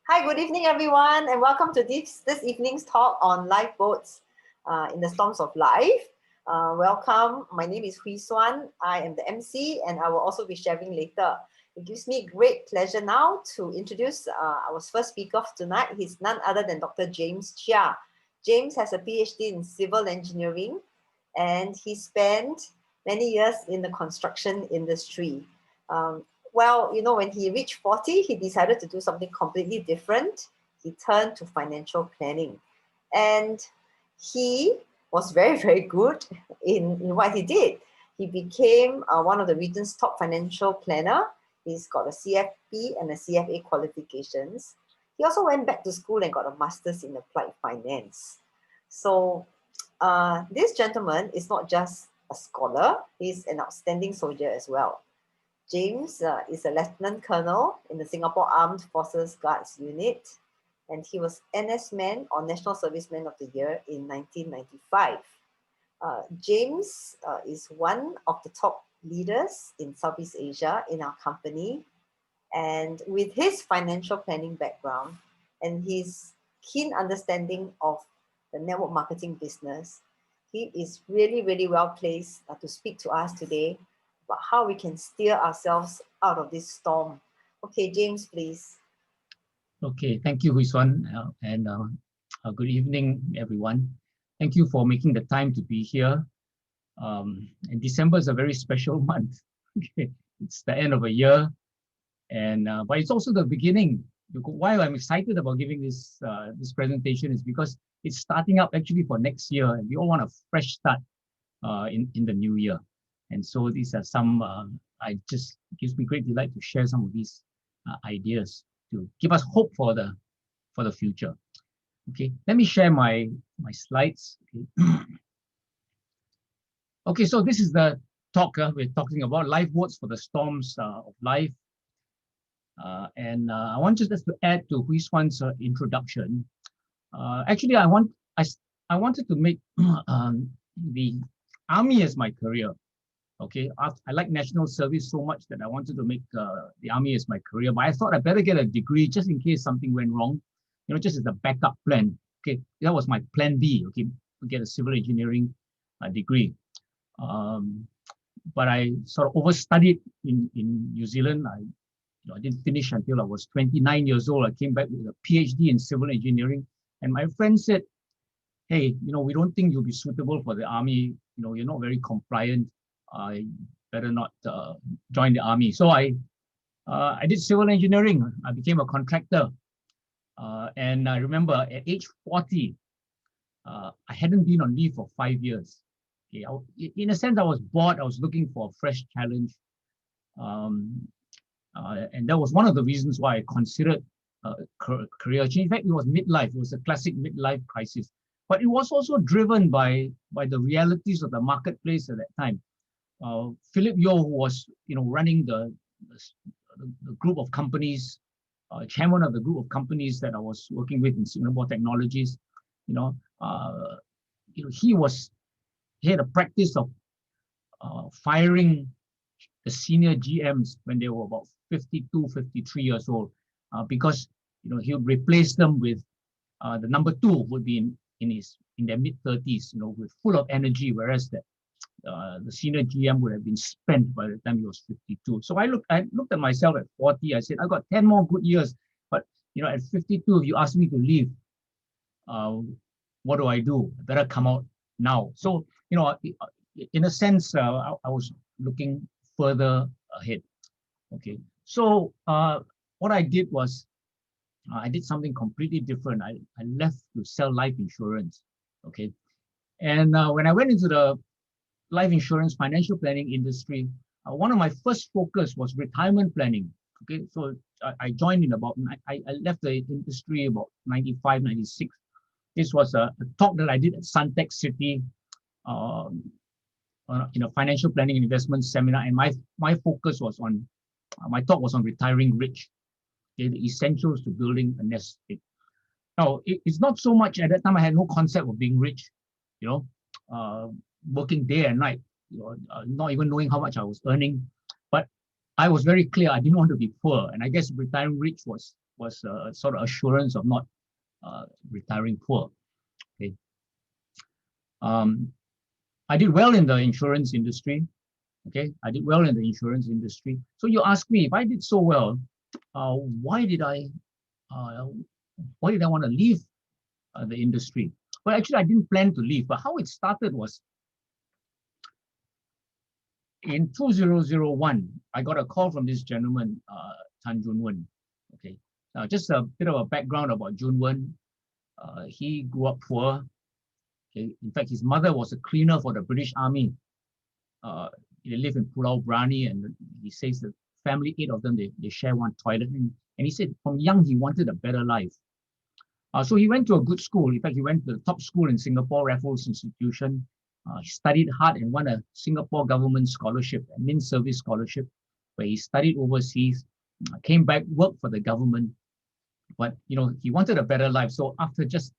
Hi, good evening, everyone, and welcome to this evening's talk on lifeboats in the storms of life. Welcome. My name is Suan. I am the MC, and I will also be sharing later. It gives me great pleasure now to introduce our first speaker of tonight. He's none other than Dr. James Chia. James has a PhD in civil engineering, and he spent many years in the construction industry. Well, when he reached 40, he decided to do something completely different. He turned to financial planning. And he was very, very good in what he did. He became one of the region's top financial planner. He's got a CFP and a CFA qualifications. He also went back to school and got a master's in applied finance. So this gentleman is not just a scholar, he's an outstanding soldier as well. James is a Lieutenant Colonel in the Singapore Armed Forces Guards Unit, and he was NS Man or National Serviceman of the Year in 1995. James is one of the top leaders in Southeast Asia in our company, and with his financial planning background and his keen understanding of the network marketing business, he is really, really well placed to speak to us today about how we can steer ourselves out of this storm. Okay, James, please. Okay, thank you, Suan, and good evening, everyone. Thank you for making the time to be here. And December is a very special month. Okay, it's the end of a year, and but it's also the beginning. Why I'm excited about giving this presentation is because it's starting up actually for next year, and we all want a fresh start in the new year. And so these are some. It gives me great delight to share some of these ideas to give us hope for the future. Okay, let me share my slides. Okay. Okay, so this is the talk we're talking about lifeboats for the storms of life. And I want just to add to Hwee Suan's introduction. Actually, I wanted to make the army as my career. Okay, I like national service so much that I wanted to make the army as my career. But I thought I better get a degree just in case something went wrong. Just as a backup plan. Okay, that was my plan B. Okay, to get a civil engineering degree. But I sort of overstudied in New Zealand. I didn't finish until I was 29 years old. I came back with a PhD in civil engineering, and my friend said, "Hey, we don't think you'll be suitable for the army. You're not very compliant. I better not join the army." So I did civil engineering. I became a contractor, and I remember at age 40, I hadn't been on leave for 5 years. Okay, in a sense, I was bored. I was looking for a fresh challenge. And that was one of the reasons why I considered career change. In fact, it was midlife. It was a classic midlife crisis. But it was also driven by the realities of the marketplace at that time. Philip Yeo, who was running the group of companies, chairman of the group of companies that I was working with in Singapore Technologies, he had a practice of firing the senior GMs when they were about 52, 53 years old, because he would replace them with the number two would be in their mid-30s, with full of energy, whereas the senior GM would have been spent by the time he was 52. So I looked at myself at 40. I said, I got 10 more good years, but at 52, if you ask me to leave, what do? I better come out now. So in a sense, I was looking further ahead. Okay, so what I did was I did something completely different. I left to sell life insurance. Okay, and when I went into the life insurance financial planning industry, one of my first focus was retirement planning. Okay, so I joined in I left the industry about 95, 96. This was a talk that I did at Suntec City in a financial planning and investment seminar, and my focus was on my talk was on retiring rich. Okay, the essentials to building a nest egg. Now, it's not so much at that time. I had no concept of being rich, working day and night, not even knowing how much I was earning. But I was very clear I didn't want to be poor, and I guess retiring rich was a sort of assurance of not retiring poor. Okay, I did well in the insurance industry. Okay, I did well in the insurance industry. So you ask me if I did so well, uh, why did I uh, why did I want to leave the industry? Well, actually, I didn't plan to leave, but how it started was in 2001, I got a call from this gentleman, Tan Jun Wen. Okay, now just a bit of a background about Jun Wen. He grew up poor. Okay, in fact, his mother was a cleaner for the British Army. Uh, they live in Pulau Brani, and he says the family, 8 of them, they share one toilet. And he said from young he wanted a better life. So he went to a good school. In fact, he went to the top school in Singapore, Raffles Institution. He studied hard and won a Singapore government scholarship, a Min Service scholarship, where he studied overseas, came back, worked for the government. But he wanted a better life. So after just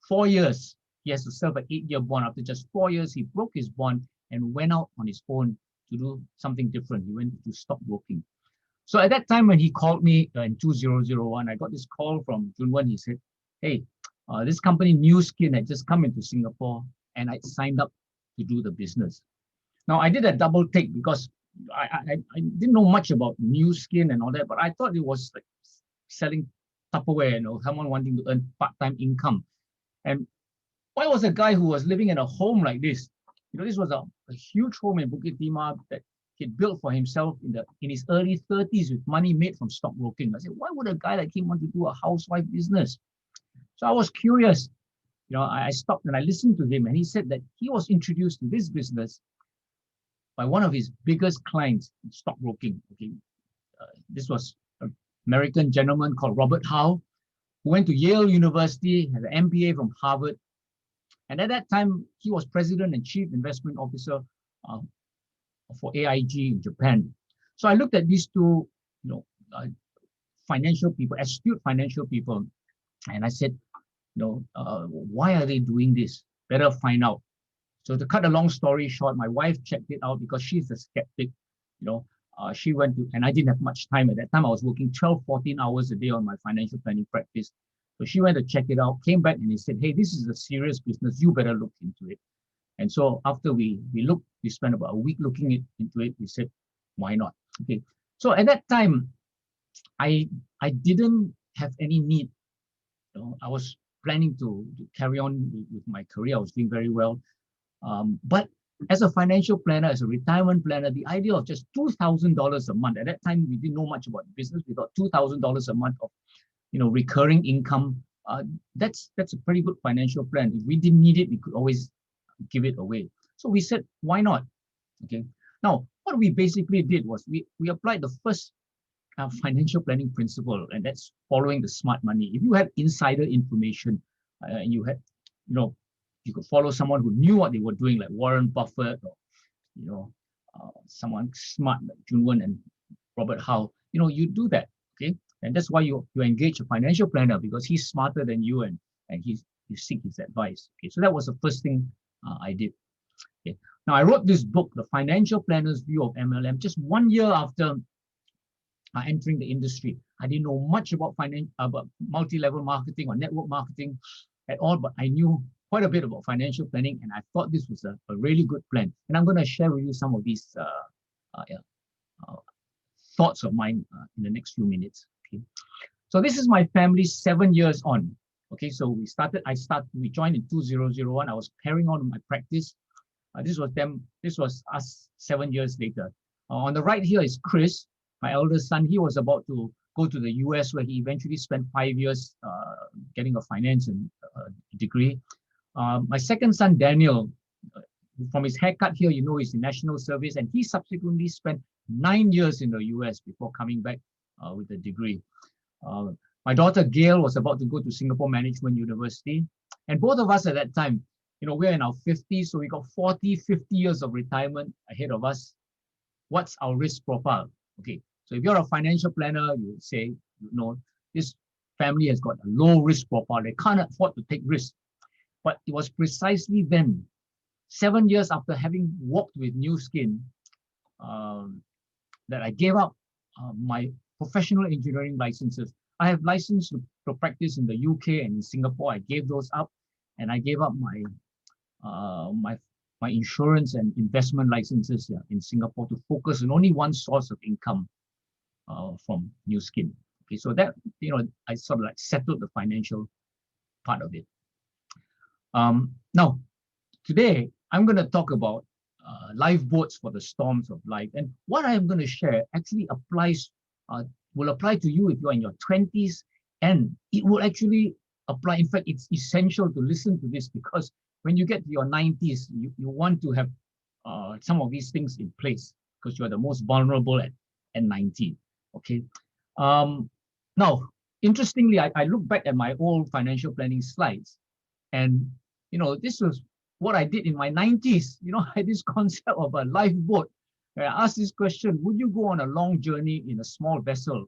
4 years, he has to serve an 8-year bond. After just 4 years, he broke his bond and went out on his own to do something different. He went to stockbroking. So at that time when he called me in 2001, I got this call from Jun Wen. He said, hey, this company New Skin had just come into Singapore and I signed up to do the business. Now I did a double take because I didn't know much about New Skin and all that, but I thought it was like selling Tupperware, someone wanting to earn part-time income. And why was a guy who was living in a home like this? This was a huge home in Bukit Timah that he'd built for himself in his early 30s with money made from stockbroking. I said, why would a guy like him want to do a housewife business? So I was curious. I stopped and I listened to him, and he said that he was introduced to this business by one of his biggest clients in stockbroking. Okay, this was an American gentleman called Robert Howe, who went to Yale University, had an MBA from Harvard, and at that time he was president and chief investment officer for AIG in Japan. So I looked at these two, financial people, astute financial people, and I said, why are they doing this? Better find out. So to cut a long story short, my wife checked it out because she's a skeptic. She went to, and I didn't have much time at that time. I was working 12, 14 hours a day on my financial planning practice. So she went to check it out, came back and he said, hey, this is a serious business. You better look into it. And so after we looked, we spent about a week looking into it. We said, why not? Okay. So at that time, I didn't have any need. I was planning to carry on with my career. I was doing very well. But as a financial planner, as a retirement planner, the idea of just $2,000 a month, at that time, we didn't know much about business. We thought $2,000 a month of, recurring income, that's a pretty good financial plan. If we didn't need it, we could always give it away. So we said, why not? Okay. Now, what we basically did was we applied the first financial planning principle, and that's following the smart money. If you had insider information and you had, you could follow someone who knew what they were doing, like Warren Buffett or, someone smart like Jun Wen and Robert Howe, you do that. Okay. And that's why you engage a financial planner, because he's smarter than you and you seek his advice. Okay. So that was the first thing I did. Okay. Now I wrote this book, The Financial Planner's View of MLM, just 1 year after entering the industry. I didn't know much about multi-level marketing or network marketing at all, but I knew quite a bit about financial planning, and I thought this was a really good plan. And I'm going to share with you some of these thoughts of mine in the next few minutes. Okay. So this is my family 7 years on. Okay, so we joined in 2001. I was carrying on my practice. This was us 7 years later. On the right here is Chris, my eldest son. He was about to go to the US, where he eventually spent 5 years getting a finance degree. My second son, Daniel, from his haircut here, he's in national service, and he subsequently spent 9 years in the US before coming back with a degree. My daughter, Gail, was about to go to Singapore Management University. And both of us at that time, we're in our 50s, so we got 40, 50 years of retirement ahead of us. What's our risk profile? Okay, so if you're a financial planner, you would say, this family has got a low risk profile. They can't afford to take risks. But it was precisely then, 7 years after having walked with New Skin, that I gave up my professional engineering licenses. I have license to practice in the UK and in Singapore. I gave those up, and I gave up my my insurance and investment licenses in Singapore to focus on only one source of income from New Skin. Okay, so that, I sort of like settled the financial part of it. Now, today I'm going to talk about lifeboats for the storms of life, and what I'm going to share actually will apply to you if you're in your 20s, and it will actually apply. In fact, it's essential to listen to this, because when you get to your 90s, you want to have some of these things in place, because you're the most vulnerable at 19. Okay. Now, interestingly, I look back at my old financial planning slides, and this was what I did in my 90s. I had this concept of a lifeboat. I asked this question: would you go on a long journey in a small vessel?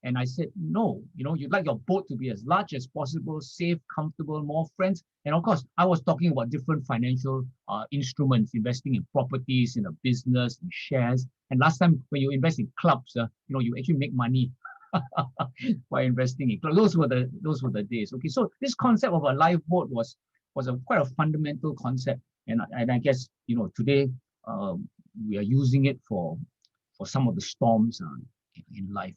And I said, no. You'd like your boat to be as large as possible, safe, comfortable, more friends. And of course, I was talking about different financial instruments, investing in properties, in a business, in shares. And last time, when you invest in clubs, you actually make money by investing in clubs. Those were the days. Okay, so this concept of a lifeboat was quite a fundamental concept, and I guess today we are using it for some of the storms in life.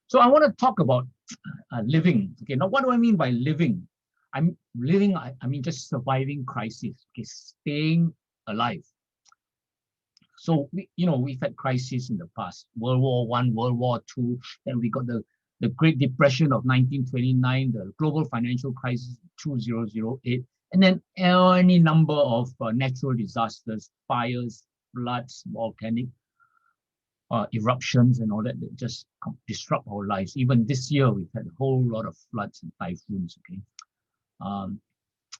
So I want to talk about living. Okay, now what do I mean by living? I'm living. I mean just surviving crisis. Okay, staying alive. So we've had crises in the past: World War I, World War II, then we got the Great Depression of 1929, the global financial crisis 2008, and then any number of natural disasters, fires, floods, volcanic eruptions, and all that just disrupt our lives. Even this year, we've had a whole lot of floods and typhoons. Okay,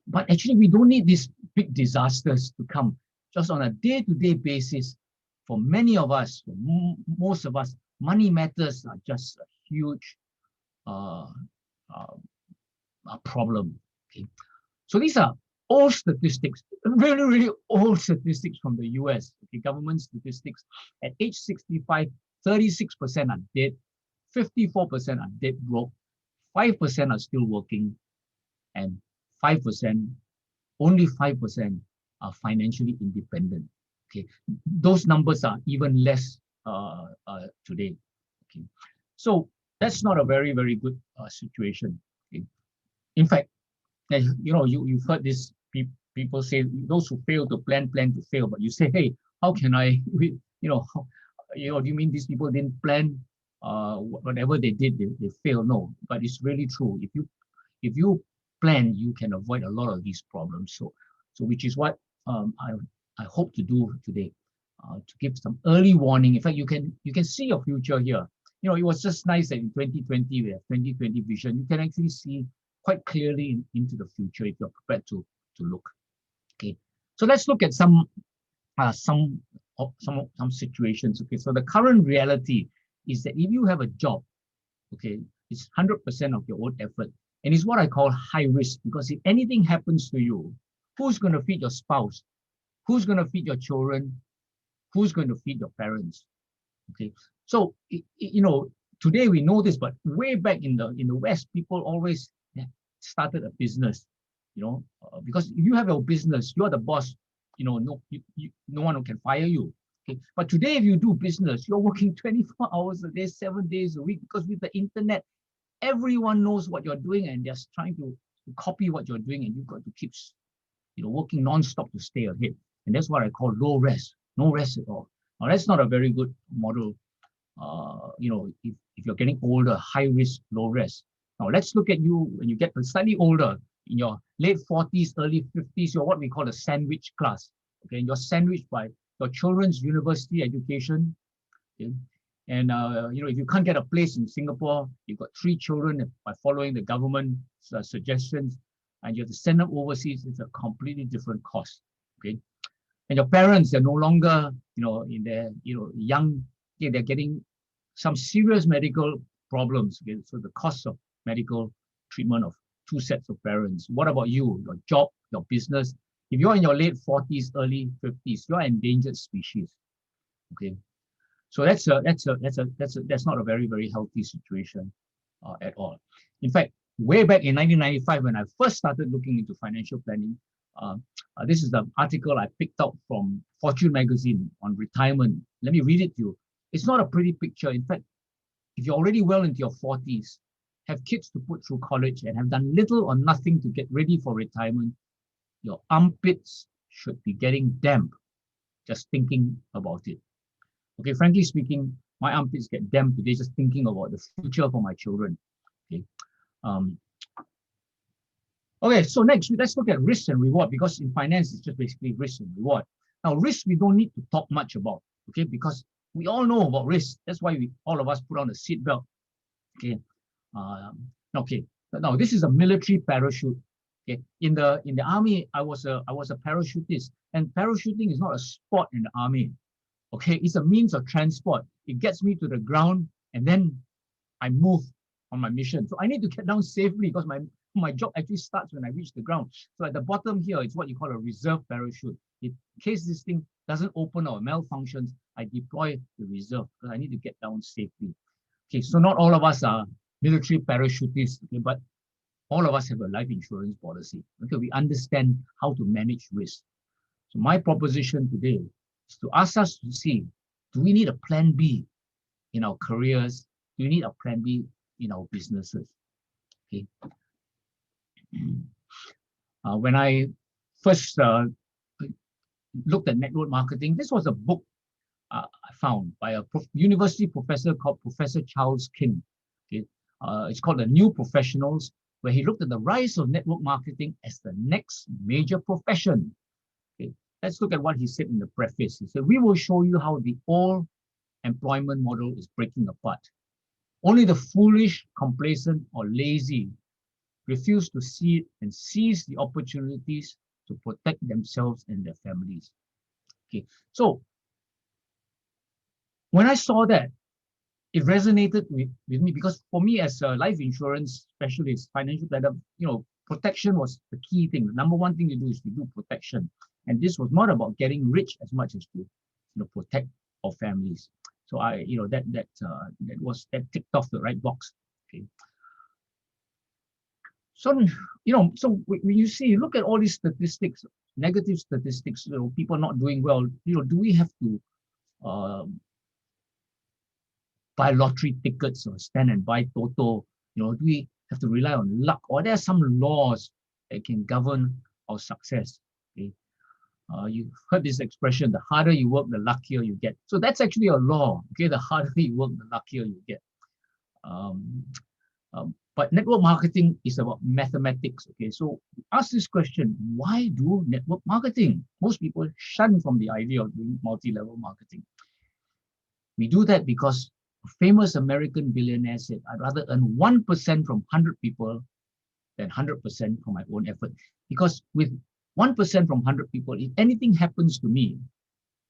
but actually, we don't need these big disasters to come. Just on a day-to-day basis, for many of us, for most of us, money matters are just a huge problem. Okay, so these are old statistics, really, really old statistics from the US. Okay, government statistics. At age 65, 36% are dead, 54% are dead broke, 5% are still working, and 5%, only 5% are financially independent. Okay, those numbers are even less today. Okay, so that's not a very, very good situation. Okay. In fact, you've heard this. People say those who fail to plan to fail. But you say, hey, how can I? Do you mean these people didn't plan? Whatever they did, they failed. No, but it's really true. If you plan, you can avoid a lot of these problems. So which is what I hope to do today, to give some early warning. In fact, you can see your future here. It was just nice that in 2020 we have 2020 vision. You can actually see quite clearly into the future if you're prepared to look. Okay, so let's look at some situations. Okay, so the current reality is that if you have a job, okay, it's 100% of your own effort, and it's what I call high risk, because if anything happens to you, who's going to feed your spouse? Who's going to feed your children? Who's going to feed your parents? Okay, so today we know this, but way back in the West, people always started a business, because if you have your business, you're the boss. No one can fire you. Okay, but today if you do business, you're working 24 hours a day, 7 days a week, because with the internet, everyone knows what you're doing, and they're trying to copy what you're doing, and you've got to keep working non-stop to stay ahead. And that's what I call low rest, no rest at all. Now that's not a very good model. If you're getting older, high risk, low rest. Now let's look at you when you get slightly older, in your late 40s, early 50s. You're what we call a sandwich class. Okay, and you're sandwiched by your children's university education. Okay? And if you can't get a place in Singapore, you've got 3 children by following the government suggestions, and you have to send them overseas. It's a completely different cost. Okay, and your parents are no longer, in their, young. Okay, they're getting some serious medical problems. Okay, so the cost of medical treatment of 2 sets of parents. What about you? Your job, your business. If you're in your late 40s, early 50s, you're an endangered species. Okay, So that's not a very healthy situation at all. In fact, way back in 1995, when I first started looking into financial planning, this is the article I picked out from Fortune magazine on retirement. Let me read it to you. It's not a pretty picture. In fact, if you're already well into your 40s, have kids to put through college, and have done little or nothing to get ready for retirement, your armpits should be getting damp just thinking about it. Okay, frankly speaking, my armpits get damp today just thinking about the future for my children. Okay. Okay, so next, let's look at risk and reward, because in finance, it's just basically risk and reward. Now, risk, we don't need to talk much about, okay, because we all know about risk. That's why all of us put on a seatbelt. Okay. Okay. Now, this is a military parachute. Okay. In the army, I was a parachutist, and parachuting is not a sport in the army. Okay, it's a means of transport. It gets me to the ground, and then I move on my mission. So I need to get down safely, because my job actually starts when I reach the ground. So at the bottom here, it's what you call a reserve parachute. In case this thing doesn't open or malfunctions, I deploy the reserve, because I need to get down safely. Okay, so not all of us are military parachutists, okay, but all of us have a life insurance policy. Okay, we understand how to manage risk. So my proposition today is to ask us to see, do we need a plan B in our careers? Do we need a plan B in our businesses? Okay. When I first looked at network marketing, this was a book I found by a university professor called Professor Charles King. Okay. It's called The New Professionals, where he looked at the rise of network marketing as the next major profession. Okay. Let's look at what he said in the preface. He said, "We will show you how the old employment model is breaking apart. Only the foolish, complacent, or lazy refuse to see it and seize the opportunities to protect themselves and their families." Okay, so when I saw that, it resonated with me, because for me as a life insurance specialist, financial planner, protection was the key thing. The number one thing to do is to do protection. And this was not about getting rich as much as to protect our families. So that ticked off the right box. Okay. So when you see, look at all these statistics, negative statistics, people not doing well. Do we have to buy lottery tickets or stand and buy Toto? Do we have to rely on luck, or there are some laws that can govern our success? Okay. You've heard this expression: the harder you work, the luckier you get. So that's actually a law. Okay, the harder you work, the luckier you get. But network marketing is about mathematics. Okay, so ask this question: why do network marketing? Most people shun from the idea of doing multi-level marketing. We do that because a famous American billionaire said, "I'd rather earn 1% from 100 people than 100% from my own effort." Because with 1% from 100 people, if anything happens to me,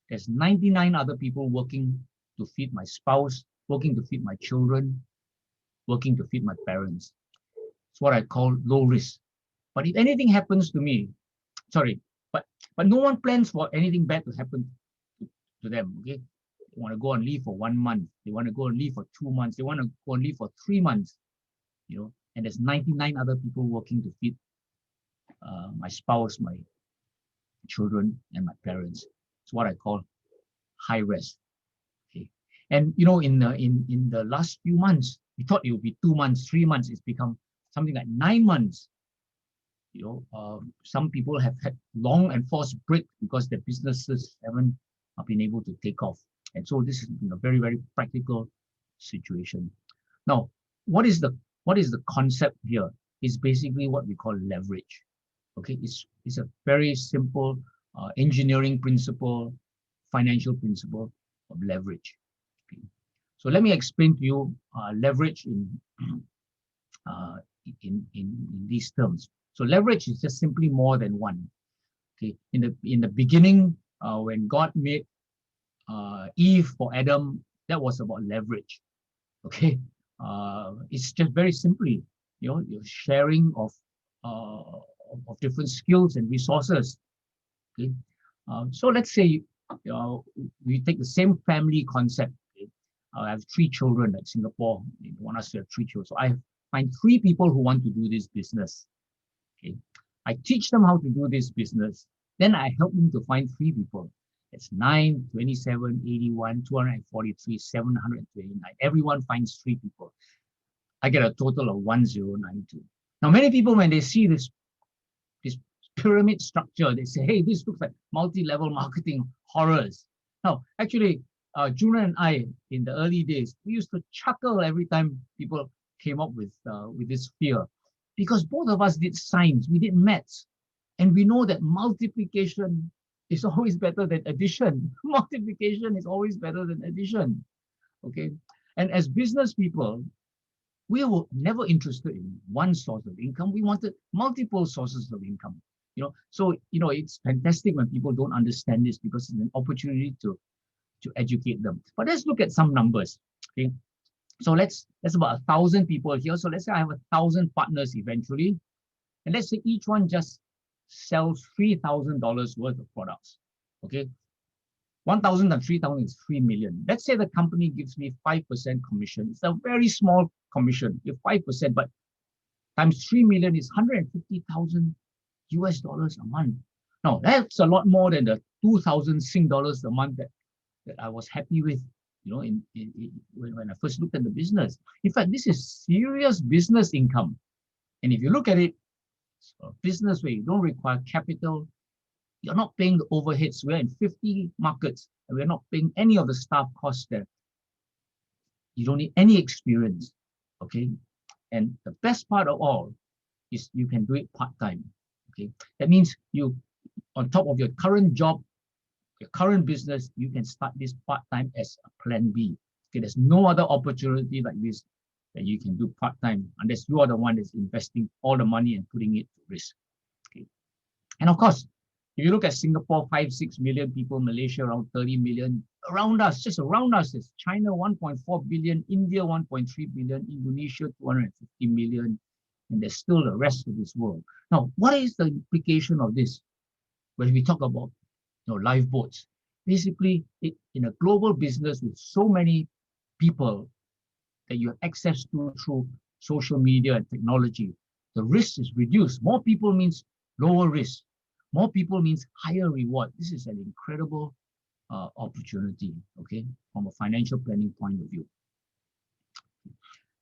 there's 99 other people working to feed my spouse, working to feed my children, working to feed my parents. It's what I call low risk. But if anything happens to me, but no one plans for anything bad to happen to them. Okay, they want to go on leave for 1 month, they want to go on leave for 2 months, they want to go on leave for 3 months, and there's 99 other people working to feed my spouse, my children, and my parents. It's what I call high risk. Okay, and in the last few months, we thought it would be 2 months, 3 months. It's become something like 9 months. Some people have had long and forced break because their businesses haven't been able to take off. And so this is a very, very practical situation. Now, what is the concept here? It's basically what we call leverage. Okay, it's a very simple engineering principle, financial principle of leverage. Okay. So let me explain to you leverage in these terms. So leverage is just simply more than one. Okay, in the beginning, when God made Eve for Adam, that was about leverage. Okay, it's just very simply, your sharing of different skills and resources. Okay, so let's say we take the same family concept. I have 3 children, like Singapore, they want us to have 3 children. So I find 3 people who want to do this business. Okay. I teach them how to do this business. Then I help them to find 3 people. It's 9, 27, 81, 243, 729. Everyone finds 3 people. I get a total of 1092. Now, many people, when they see this pyramid structure, they say, hey, this looks like multi-level marketing horrors. Now, actually, Juna and I, in the early days, we used to chuckle every time people came up with this fear, because both of us did science, we did maths, and we know that multiplication is always better than addition. Multiplication is always better than addition. Okay, and as business people, we were never interested in one source of income. We wanted multiple sources of income. So it's fantastic when people don't understand this, because it's an opportunity to educate them. But let's look at some numbers. Okay, so that's about 1,000 people here. So let's say I have 1,000 partners eventually, and let's say each one just sells $3,000 worth of products. Okay, 1,000 and 3,000 is 3 million. Let's say the company gives me 5% commission. It's a very small commission, you 5%, but times 3 million is 150,000 US dollars a month. Now, that's a lot more than the 2,000 Sing dollars a month that I was happy with, when I first looked at the business. In fact, this is serious business income. And if you look at it, it's a business where you don't require capital, you're not paying the overheads. We're in 50 markets, and we're not paying any of the staff costs there. You don't need any experience, okay? And the best part of all is you can do it part-time, okay? That means you, on top of your current job, your current business, you can start this part-time as a plan B. Okay, there's no other opportunity like this that you can do part-time unless you are the one that's investing all the money and putting it to risk. Okay. And of course, if you look at Singapore, 5-6 million people, Malaysia around 30 million, around us, just around us, is China 1.4 billion, India 1.3 billion, Indonesia 250 million, and there's still the rest of this world. Now, what is the implication of this when we talk about lifeboats? Basically, in a global business with so many people that you have access to through social media and technology, the risk is reduced. More people means lower risk. More people means higher reward. This is an incredible opportunity, okay, from a financial planning point of view.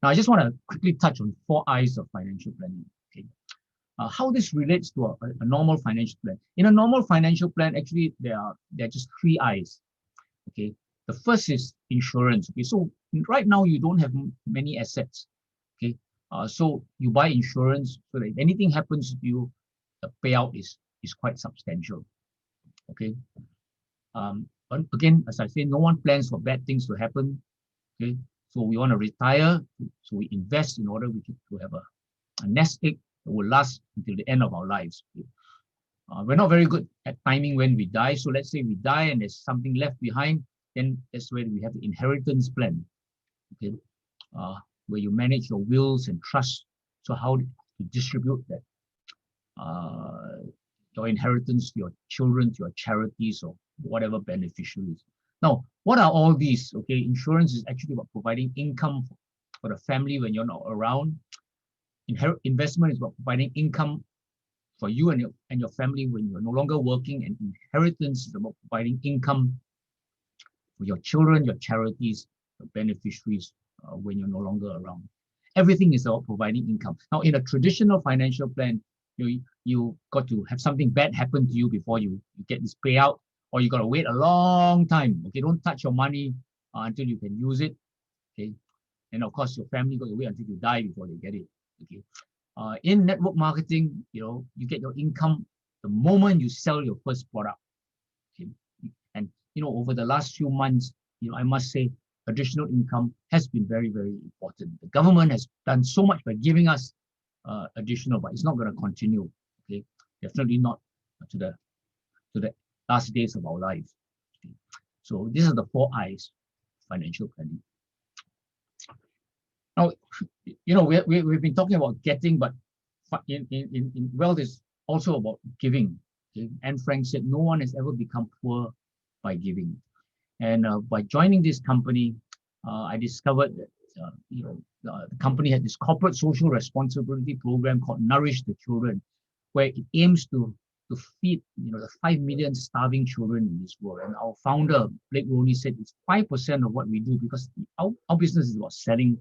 Now, I just want to quickly touch on 4 I's of financial planning. Okay, how this relates to a normal financial plan. In a normal financial plan, actually, there are just 3 I's. Okay, the first is insurance. Okay, so right now you don't have many assets. Okay, so you buy insurance so that if anything happens to you, the payout is quite substantial. Okay. But again, as I say, no one plans for bad things to happen. Okay. So we want to retire. So we invest in order to have a nest egg that will last until the end of our lives. Okay. We're not very good at timing when we die. So let's say we die and there's something left behind, then that's where we have the inheritance plan. Okay. Where you manage your wills and trusts. So how to distribute that your inheritance to your children, to your charities, or whatever beneficiaries. Now, what are all these? Okay, insurance is actually about providing income for the family when you're not around. Investment is about providing income for you and your family when you're no longer working, and inheritance is about providing income for your children, your charities, your beneficiaries when you're no longer around. Everything is about providing income. Now, in a traditional financial plan, you got to have something bad happen to you before you get this payout, or you got to wait a long time. Okay, don't touch your money until you can use it. Okay, and of course your family got to wait until you die before they get it. Okay, in network marketing, you get your income the moment you sell your first product. Okay, and over the last few months, I must say additional income has been very, very important. The government has done so much by giving us additional, but it's not going to continue. Okay, definitely not to the last days of our lives. Okay. So these are the 4 I's financial planning. Now, we've been talking about getting, but in wealth is also about giving. Okay? Anne Frank said, "No one has ever become poor by giving." And by joining this company, I discovered that the company had this corporate social responsibility program called Nourish the Children, where it aims to feed the 5 million starving children in this world. And our founder, Blake Roney, said it's 5% of what we do, because our business is about selling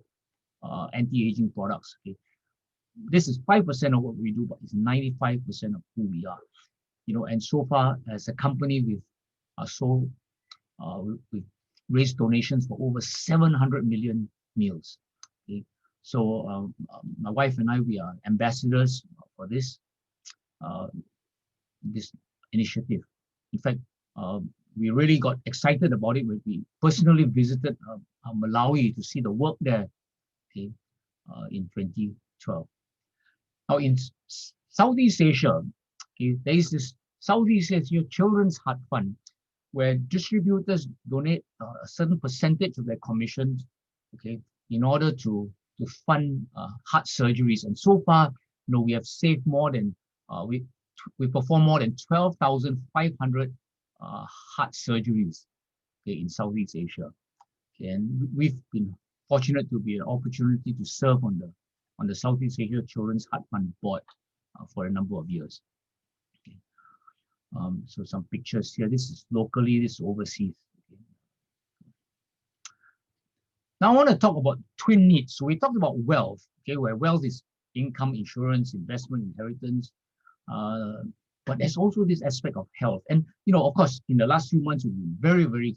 anti-aging products. Okay, this is 5% of what we do, but it's 95% of who we are. And so far as a company, we've raised donations for over 700 million meals. Okay, so my wife and I, we are ambassadors for this initiative. In fact, we really got excited about it when we personally visited Malawi to see the work there. Okay, in 2012. Now in Southeast Asia, okay, there is this Southeast Asia Children's Heart Fund, where distributors donate a certain percentage of their commissions, okay, in order to fund heart surgeries. And so far, we have saved more than we performed more than 12,500 heart surgeries, okay, in Southeast Asia. Okay, and we've been fortunate to be an opportunity to serve on the Southeast Asia Children's Heart Fund board for a number of years. Okay. So some pictures here. This is locally, this is overseas. Okay. Now I want to talk about twin needs. So we talked about wealth, okay, where wealth is income, insurance, investment, inheritance. But there's also this aspect of health. And, of course, in the last few months, we've been very, very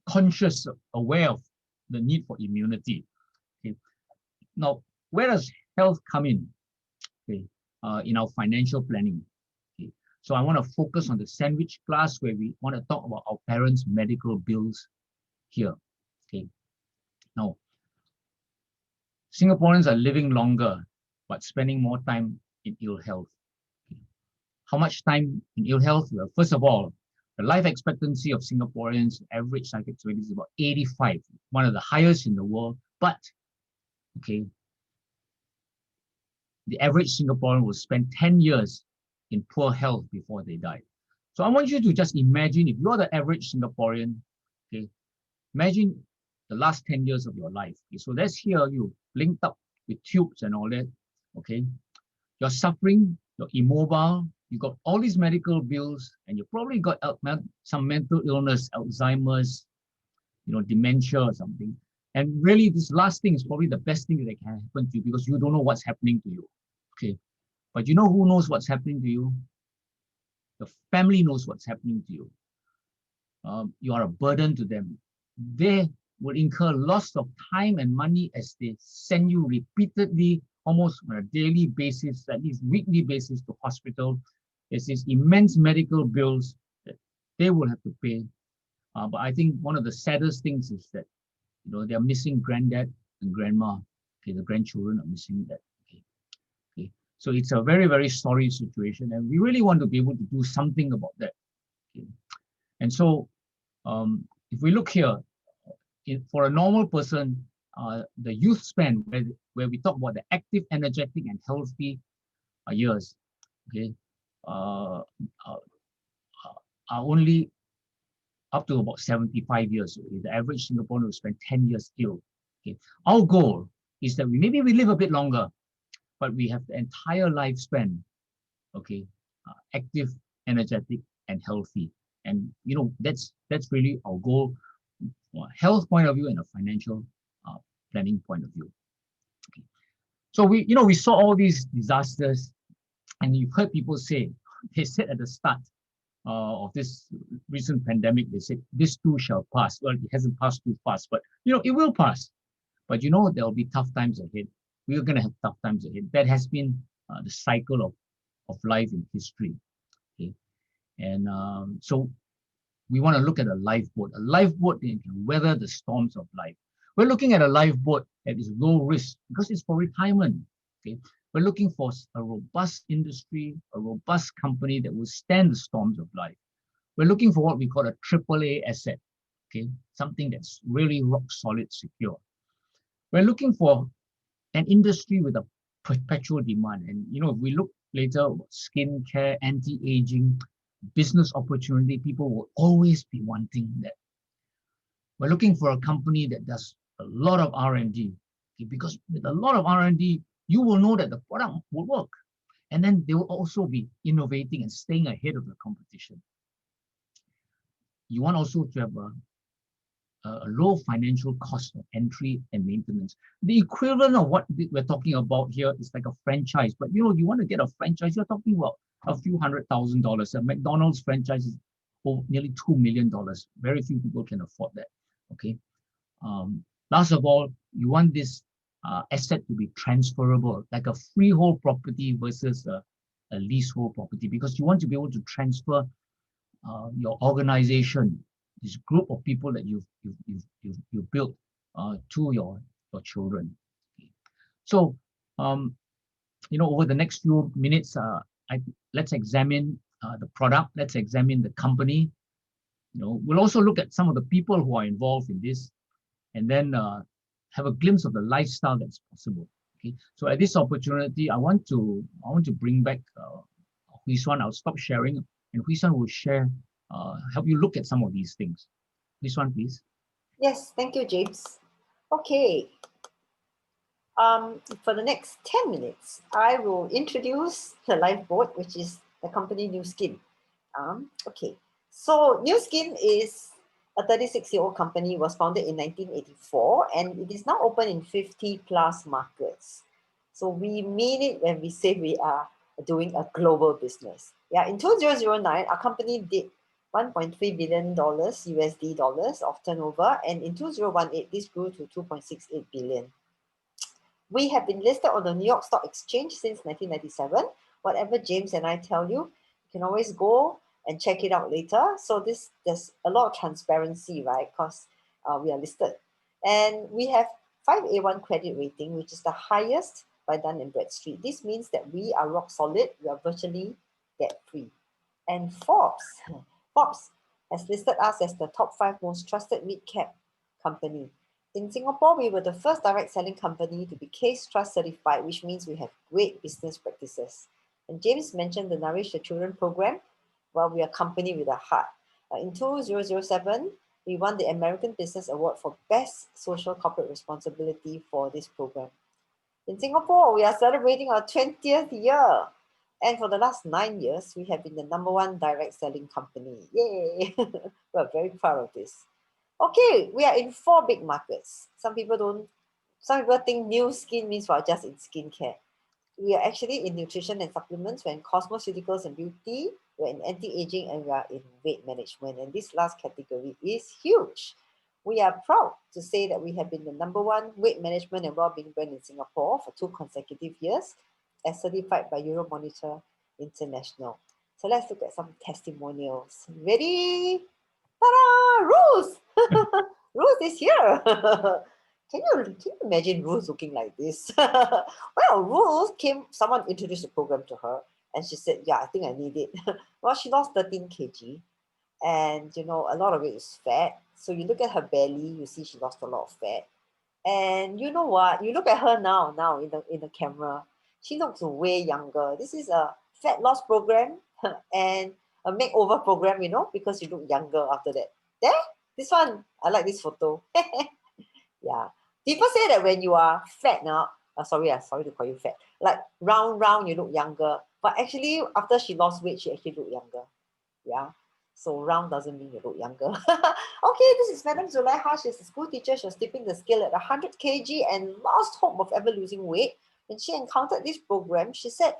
conscious, aware of the need for immunity. Okay. Now, where does health come in? Okay. In our financial planning. Okay. So I want to focus on the sandwich class, where we want to talk about our parents' medical bills here. Okay. Now, Singaporeans are living longer, but spending more time in ill health. Okay. How much time in ill health? Well, first of all, the life expectancy of Singaporeans, average life expectancy, is about 85, one of the highest in the world. But, okay, the average Singaporean will spend 10 years in poor health before they die. So I want you to just imagine, if you're the average Singaporean, okay, imagine the last 10 years of your life. Okay, so that's here, you linked up with tubes and all that. Okay, you're suffering, you're immobile, you got all these medical bills, and you probably got some mental illness, Alzheimer's, dementia or something. And really, this last thing is probably the best thing that can happen to you, because you don't know what's happening to you. Okay, but you know who knows what's happening to you? The family knows what's happening to you. You are a burden to them. They will incur loss of time and money as they send you repeatedly, almost on a daily basis, at least weekly basis, to hospital. There's these immense medical bills that they will have to pay. But I think one of the saddest things is that, they're missing granddad and grandma. Okay, the grandchildren are missing that. Okay. So it's a very, very sorry situation, and we really want to be able to do something about that. Okay. And so, if we look here, for a normal person, the youth span, where we talk about the active, energetic, and healthy years, okay, are only up to about 75 years. Okay? The average Singaporean will spend 10 years ill. Okay? Our goal is that we live a bit longer, but we have the entire lifespan, okay, active, energetic, and healthy. And that's really our goal, from a health point of view and a financial planning point of view. Okay. So we saw all these disasters, and you've heard people say, they said at the start of this recent pandemic, they said, this too shall pass. Well, it hasn't passed too fast, but it will pass. But there'll be tough times ahead. We're going to have tough times ahead. That has been the cycle of life in history. Okay, and so we want to look at a lifeboat. A lifeboat that can weather the storms of life. We're looking at a lifeboat that is low risk because it's for retirement. Okay, we're looking for a robust industry, a robust company that will stand the storms of life. We're looking for what we call a AAA asset. Okay, something that's really rock solid, secure. We're looking for an industry with a perpetual demand. And if we look later about skincare, anti-aging, business opportunity, people will always be wanting that. We're looking for a company that does a lot of R&D, okay? Because with a lot of R&D, you will know that the product will work. And then they will also be innovating and staying ahead of the competition. You want also to have a low financial cost of entry and maintenance. The equivalent of what we're talking about here is like a franchise. But you want to get a franchise, you're talking about a few $100,000. A McDonald's franchise is nearly $2 million. Very few people can afford that. Okay. Last of all, you want this asset to be transferable, like a freehold property versus a leasehold property, because you want to be able to transfer your organization, this group of people that you've built to your children. Okay. So, over the next few minutes, let's examine the product. Let's examine the company. We'll also look at some of the people who are involved in this, and then have a glimpse of the lifestyle that's possible. Okay. So at this opportunity, I want to bring back Hwee Suan. I'll stop sharing, and Hwee Suan will share, help you look at some of these things. Hwee Suan, please. Yes, thank you, James. Okay. For the next 10 minutes, I will introduce the Lifeboat, which is the company Nu Skin. Okay, so Nu Skin is a 36-year-old company, was founded in 1984, and it is now open in 50 plus markets. So we mean it when we say we are doing a global business. Yeah, in 2009, our company did $1.3 billion USD dollars of turnover, and in 2018, this grew to 2.68 billion. We have been listed on the New York Stock Exchange since 1997. Whatever James and I tell you, you can always go and check it out later. So there's a lot of transparency, right? Because we are listed. And we have 5A1 credit rating, which is the highest by Dun & Bradstreet. This means that we are rock solid. We are virtually debt-free. And Forbes has listed us as the top 5 most trusted mid-cap company. In Singapore, we were the first direct selling company to be Case Trust certified, which means we have great business practices. And James mentioned the Nourish the Children program. Well, we are a company with a heart. In 2007, we won the American Business Award for Best Social Corporate Responsibility for this program. In Singapore, we are celebrating our 20th year. And for the last 9 years, we have been the #1 direct selling company. Yay! We're very proud of this. Okay, we are in 4 big markets. Some people think Nu Skin means we're just in skincare. We are actually in nutrition and supplements, we're in cosmeceuticals and beauty, we're in anti-aging, and we are in weight management. And this last category is huge. We are proud to say that we have been the #1 weight management and well-being brand in Singapore for 2 consecutive years, as certified by Euromonitor International. So let's look at some testimonials. Ready? Ta-da! Ruth! Ruth is here. Can you imagine Ruth looking like this? Well, Ruth someone introduced the program to her, and she said, yeah, I think I need it. Well, she lost 13 kg, and a lot of it is fat. So you look at her belly, you see she lost a lot of fat. And you know what? You look at her now in the camera, she looks way younger. This is a fat loss program and a makeover program, because you look younger after that. There, this one, I like this photo. Yeah. People say that when you are fat now, sorry to call you fat, like round, you look younger. But actually, after she lost weight, she actually looked younger. Yeah. So round doesn't mean you look younger. Okay, this is Madam Zulaiha. She's a school teacher. She was tipping the scale at 100 kg and lost hope of ever losing weight. When she encountered this program, she said,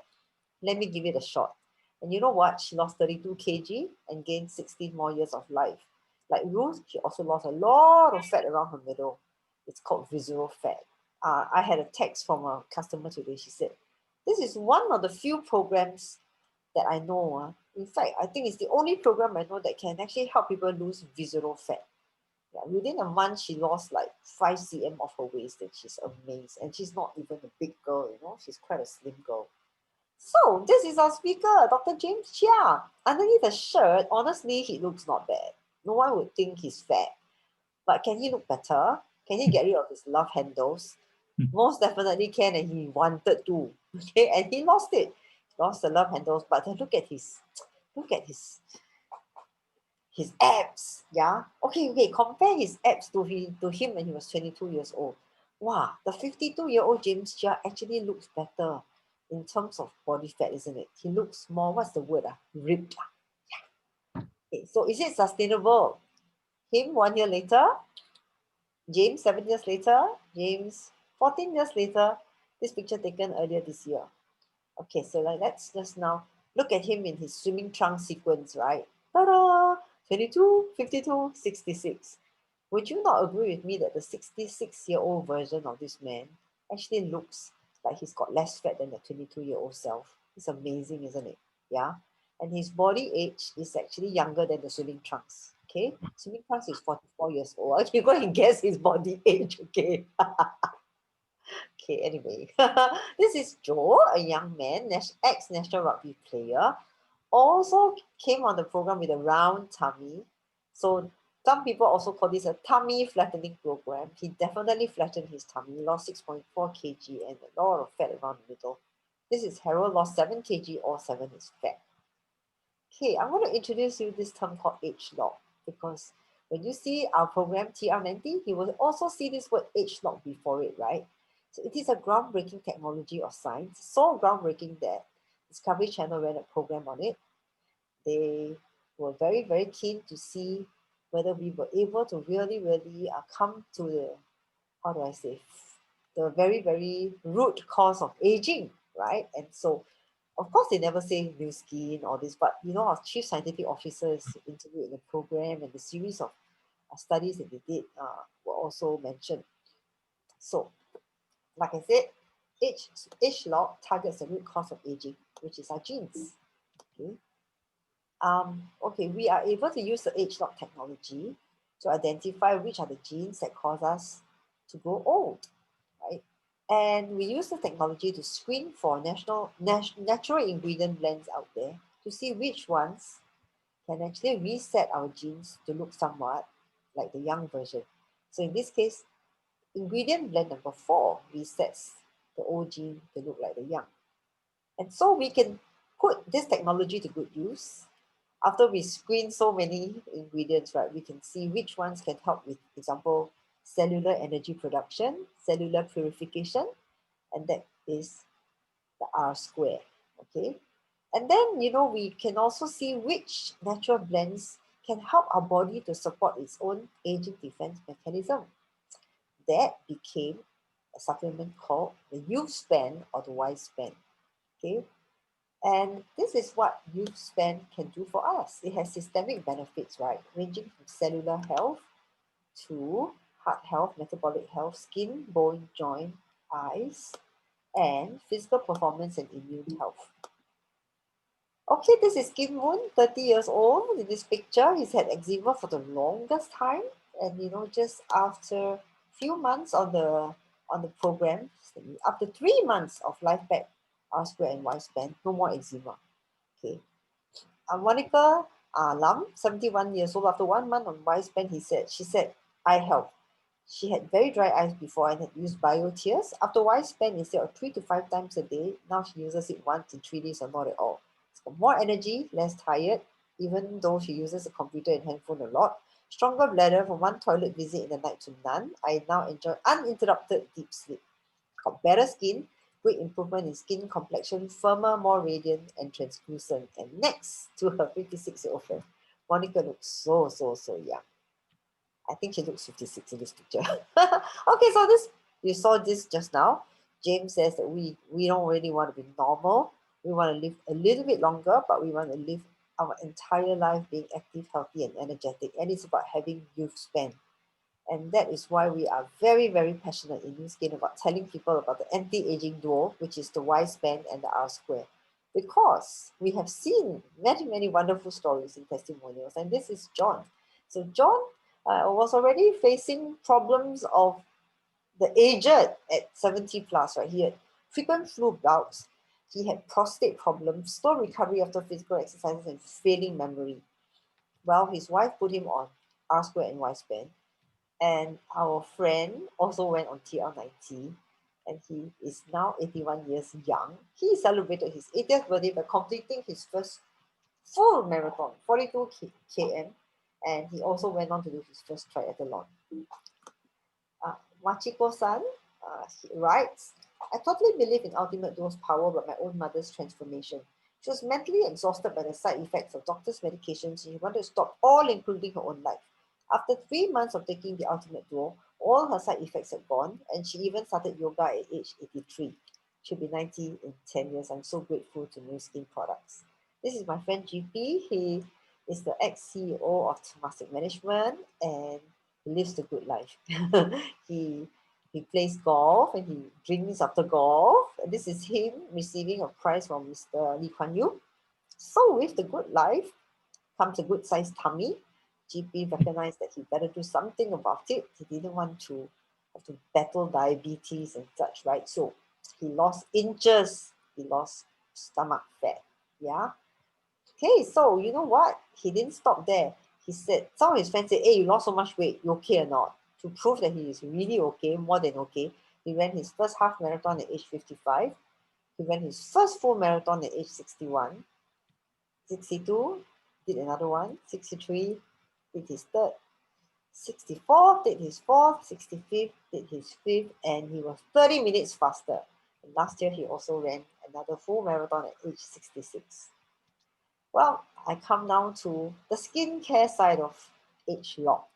let me give it a shot. And you know what? She lost 32 kg and gained 16 more years of life. Like Ruth, she also lost a lot of fat around her middle. It's called visceral fat. I had a text from a customer today. She said, this is one of the few programs that I know. In fact, I think it's the only program I know that can actually help people lose visceral fat. Yeah, within a month, she lost like 5 cm of her waist, and she's amazed. And she's not even a big girl, she's quite a slim girl. So this is our speaker, Dr. James Chia. Underneath the shirt, honestly, he looks not bad. No one would think he's fat. But can he look better? Can he get rid of his love handles? Most definitely can, and he wanted to. Okay, and he lost it. Lost the love handles, but look at his his abs, yeah. Okay, compare his abs to him when he was 22 years old. Wow, the 52-year-old James Chia actually looks better in terms of body fat, isn't it? He looks more, what's the word? Ripped. Okay, so is it sustainable? Him 1 year later, James 7 years later, James 14 years later, this picture taken earlier this year. Okay, so let's just now look at him in his swimming trunk sequence, right? Ta-da! 22, 52, 66. Would you not agree with me that the 66-year-old version of this man actually looks like he's got less fat than the 22-year-old self? It's amazing, isn't it? Yeah. And his body age is actually younger than the swimming trunks. Okay. Swimming trunks is 44 years old. Okay, go and guess his body age. Okay. Okay, anyway, this is Joe, a young man, ex-national rugby player, also came on the program with a round tummy. So some people also call this a tummy flattening program. He definitely flattened his tummy, lost 6.4 kg and a lot of fat around the middle. This is Harold, lost 7 kg, all 7 is fat. Okay, I'm going to introduce you this term called age lock because when you see our program TR90, you will also see this word age lock before it, right? So it is a groundbreaking technology or science, so groundbreaking that Discovery Channel ran a program on it. They were very, very keen to see whether we were able to really come to the, how do I say, the very, very root cause of aging, right? And so of course, they never say new skin or this, but our chief scientific officers interviewed in the program and the series of studies that they did were also mentioned. So, like I said, age lock targets the root cause of aging, which is our genes. Okay. Okay, we are able to use the age lock technology to identify which are the genes that cause us to grow old, right? And we use the technology to screen for natural ingredient blends out there to see which ones can actually reset our genes to look somewhat like the young version. So in this case, ingredient blend number 4 resets the old gene to look like the young. And so we can put this technology to good use. After we screen so many ingredients, right, we can see which ones can help with, example, cellular energy production, cellular purification, and that is the R square, okay? And then, we can also see which natural blends can help our body to support its own aging defense mechanism. That became a supplement called the Youth Span or the Y Span, okay? And this is what Youth Span can do for us. It has systemic benefits, right? Ranging from cellular health to heart health, metabolic health, skin, bone, joint, eyes, and physical performance and immune health. Okay, this is Kim Moon, 30 years old. In this picture, he's had eczema for the longest time. And just after few months on the program, after 3 months of life back, R square and Y span, no more eczema. Okay. Monica Lam, 71 years old, after 1 month on Y span, she said, eye health. She had very dry eyes before and had used bio tears. After Y span, instead of 3 to 5 times a day, now she uses it once in 3 days or not at all. She's got more energy, less tired, even though she uses a computer and handphone a lot. Stronger bladder from 1 toilet visit in the night to none. I now enjoy uninterrupted deep sleep. Got better skin, great improvement in skin complexion, firmer, more radiant and translucent. And next to her 56-year-old friend, Monica looks so young. I think she looks 56 in this picture. Okay, so you saw this just now. James says that we don't really want to be normal. We want to live a little bit longer, but we want to live our entire life being active, healthy, and energetic. And it's about having youth span. And that is why we are very, very passionate in New Skin about telling people about the anti-aging duo, which is the Y span and the R square. Because we have seen many, many wonderful stories in testimonials. And this is John. So John was already facing problems of the aged at 70 plus, right? He had frequent flu bouts. He had prostate problems, slow recovery after physical exercises, and failing memory. Well, his wife put him on R square and Y span. And our friend also went on TR90, and he is now 81 years young. He celebrated his 80th birthday by completing his first full marathon, 42 km, and he also went on to do his first triathlon. Uh, Machiko-san he writes, I totally believe in ultimate duo's power but my own mother's transformation. She was mentally exhausted by the side effects of doctors' medications and she wanted to stop all, including her own life. After 3 months of taking the ultimate duo, all her side effects had gone, and she even started yoga at age 83. She'll be 90 in 10 years. I'm so grateful to New Skin Products. This is my friend GP. He is the ex-CEO of Temasek Management and he lives the good life. he he plays golf and he drinks after golf. And this is him receiving a prize from Mr. Lee Kuan Yew. So with the good life comes a good sized tummy. GP recognized that he better do something about it. He didn't want to have to battle diabetes and such, right? So he lost inches. He lost stomach fat. Yeah. Okay, so you know what? He didn't stop there. He said, some of his friends said, hey, you lost so much weight, you okay or not? To prove that he is really okay, more than okay, he ran his first half marathon at age 55. He ran his first full marathon at age 61. 62, did another one. 63, did his third. 64, did his fourth. 65th, did his fifth. And he was 30 minutes faster. And last year, he also ran another full marathon at age 66. Well, I come down to the skincare side of Age Lock.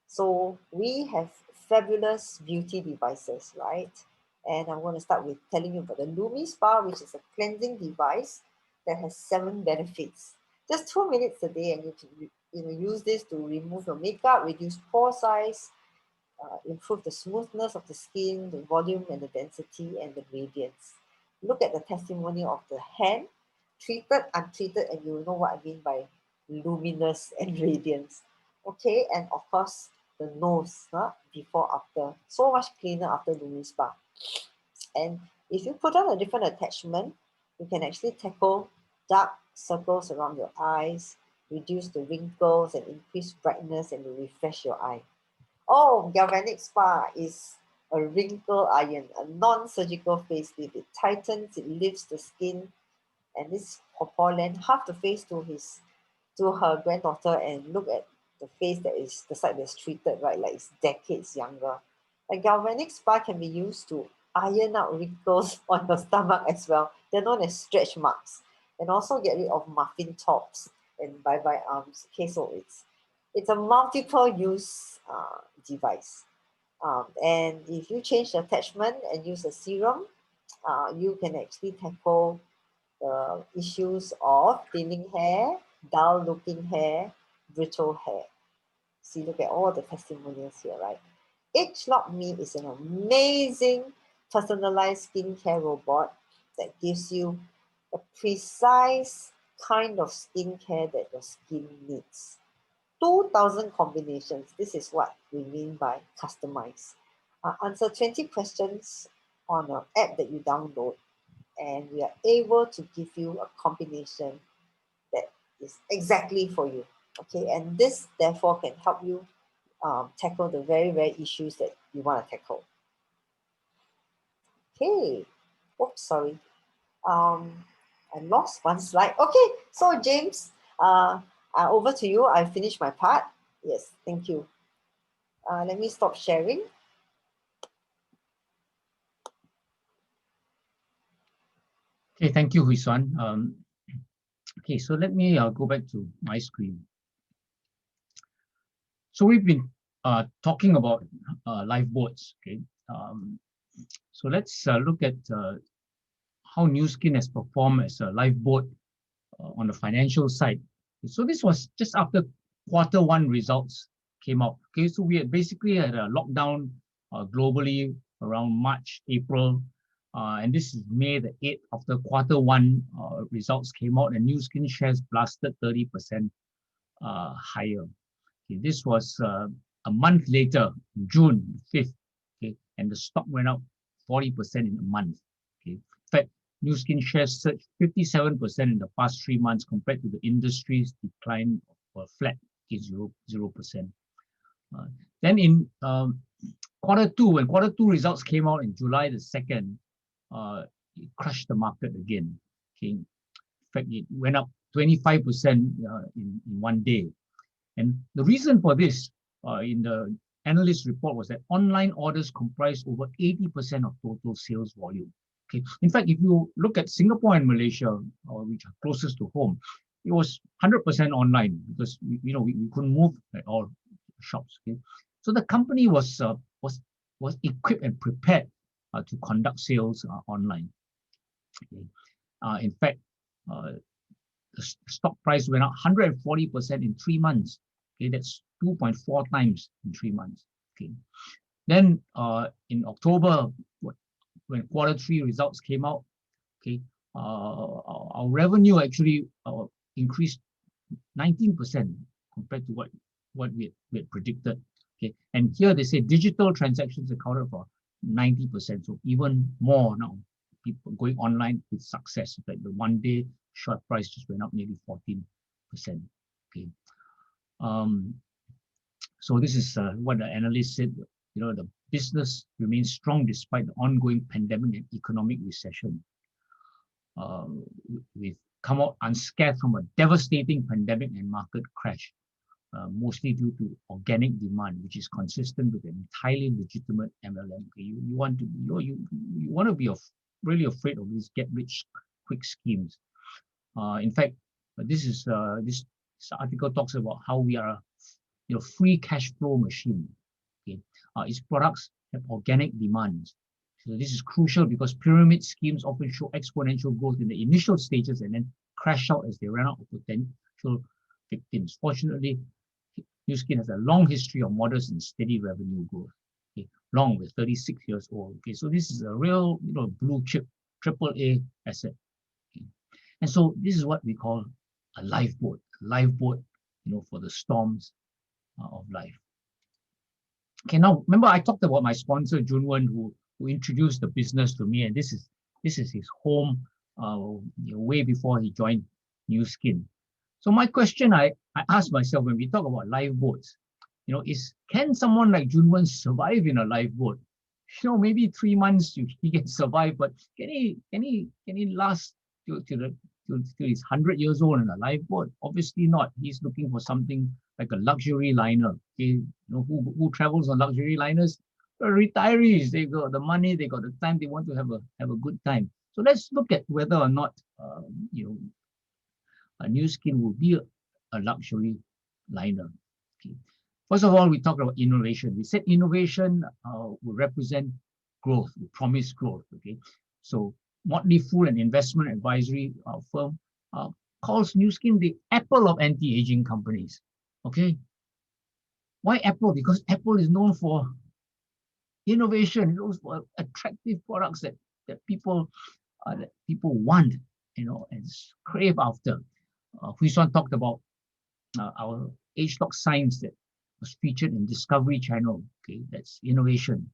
So we have fabulous beauty devices, right? And I'm going to start with telling you about the Lumi Spa, which is a cleansing device that has 7 benefits. Just 2 minutes a day, and you can use this to remove your makeup, reduce pore size, improve the smoothness of the skin, the volume and the density and the radiance. Look at the testimony of the hand, treated, untreated, and you'll know what I mean by luminous and radiance. Okay, and of course, the nose, before, after. So much cleaner after Lumi Spa. And if you put on a different attachment, you can actually tackle dark circles around your eyes, reduce the wrinkles and increase brightness and refresh your eye. Oh, Galvanic Spa is a wrinkle iron, a non-surgical facelift. It tightens, it lifts the skin, and this Paw lent half the face to her granddaughter and look at the face that is the side that's treated, right? Like it's decades younger. A galvanic spa can be used to iron out wrinkles on your stomach as well. They're known as stretch marks, and also get rid of muffin tops and bye-bye arms. Okay, so it's a multiple use device. And if you change the attachment and use a serum, you can actually tackle the issues of thinning hair, dull looking hair, brittle hair. See, look at all the testimonials here, right? ageLOC Me is an amazing personalized skincare robot that gives you a precise kind of skincare that your skin needs. 2,000 combinations. This is what we mean by customized. Answer 20 questions on an app that you download, and we are able to give you a combination that is exactly for you. Okay, and this therefore can help you tackle the very, very issues that you want to tackle. Okay, oops, sorry. I lost one slide. Okay, so James, over to you. I finished my part. Yes, thank you. Let me stop sharing. Okay, thank you, Hwee Suan. Okay, so let me go back to my screen. So we've been talking about lifeboats. Okay, so let's look at how Nu Skin has performed as a lifeboat on the financial side. So this was just after Q1 results came out. Okay, so we had basically had a lockdown globally around March, April, and this is May the 8th after Q1 results came out, and Nu Skin shares blasted 30% higher. Okay, this was a month later, June 5th, okay, and the stock went up 40% in a month. Okay, in fact, Nu Skin shares surged 57% in the past 3 months compared to the industry's decline of a flat 0%. Then in Q2, when Q2 results came out in July the 2nd, it crushed the market again. Okay, in fact, it went up 25% in one day. And the reason for this in the analyst report was that online orders comprise over 80% of total sales volume. Okay. In fact, if you look at Singapore and Malaysia, which are closest to home, it was 100% online because we couldn't move at all shops. Okay. So the company was equipped and prepared to conduct sales online. Okay. In fact, the stock price went up 140% in 3 months. Okay, that's 2.4 times in 3 months. Okay. Then in October, when Q3 results came out, okay, our revenue actually increased 19% compared to what we had predicted. Okay, and here they say digital transactions accounted for 90%, so even more now. People going online with success. Like the 1 day short price just went up nearly 14%. Okay, so this is what the analyst said. The business remains strong despite the ongoing pandemic and economic recession. We've come out unscathed from a devastating pandemic and market crash, mostly due to organic demand, which is consistent with an entirely legitimate MLM. You want to be really afraid of these get-rich-quick schemes. In fact, this article talks about how we are a free cash flow machine. Okay, its products have organic demands. So this is crucial because pyramid schemes often show exponential growth in the initial stages and then crash out as they run out of potential victims. Fortunately, Nu Skin has a long history of modest and steady revenue growth. Okay, long, with 36 years old. Okay, so this is a real, blue chip, AAA asset. Okay. And so this is what we call a lifeboat. For the storms of life. Okay, now remember I talked about my sponsor Junwen, who introduced the business to me, and this is his home way before he joined Nu Skin. So my question I asked myself when we talk about lifeboats, is can someone like Junwen survive in a lifeboat? Maybe 3 months he can survive, but can he last till he's 100 years old in a lifeboat? Obviously not. He's looking for something like a luxury liner. Okay, who travels on luxury liners? Retirees. They got the money, they got the time, they want to have a good time. So let's look at whether or not a Nu Skin will be a luxury liner. Okay. First of all, we talked about innovation. We said innovation will represent growth, will promise growth. Okay, so Motley Fool, an investment advisory firm, calls Nu Skin the Apple of anti-aging companies. Okay, why Apple? Because Apple is known for innovation, known for attractive products that people want, and crave after. Hwee Suan talked about our age lock science that was featured in Discovery Channel. Okay, that's innovation.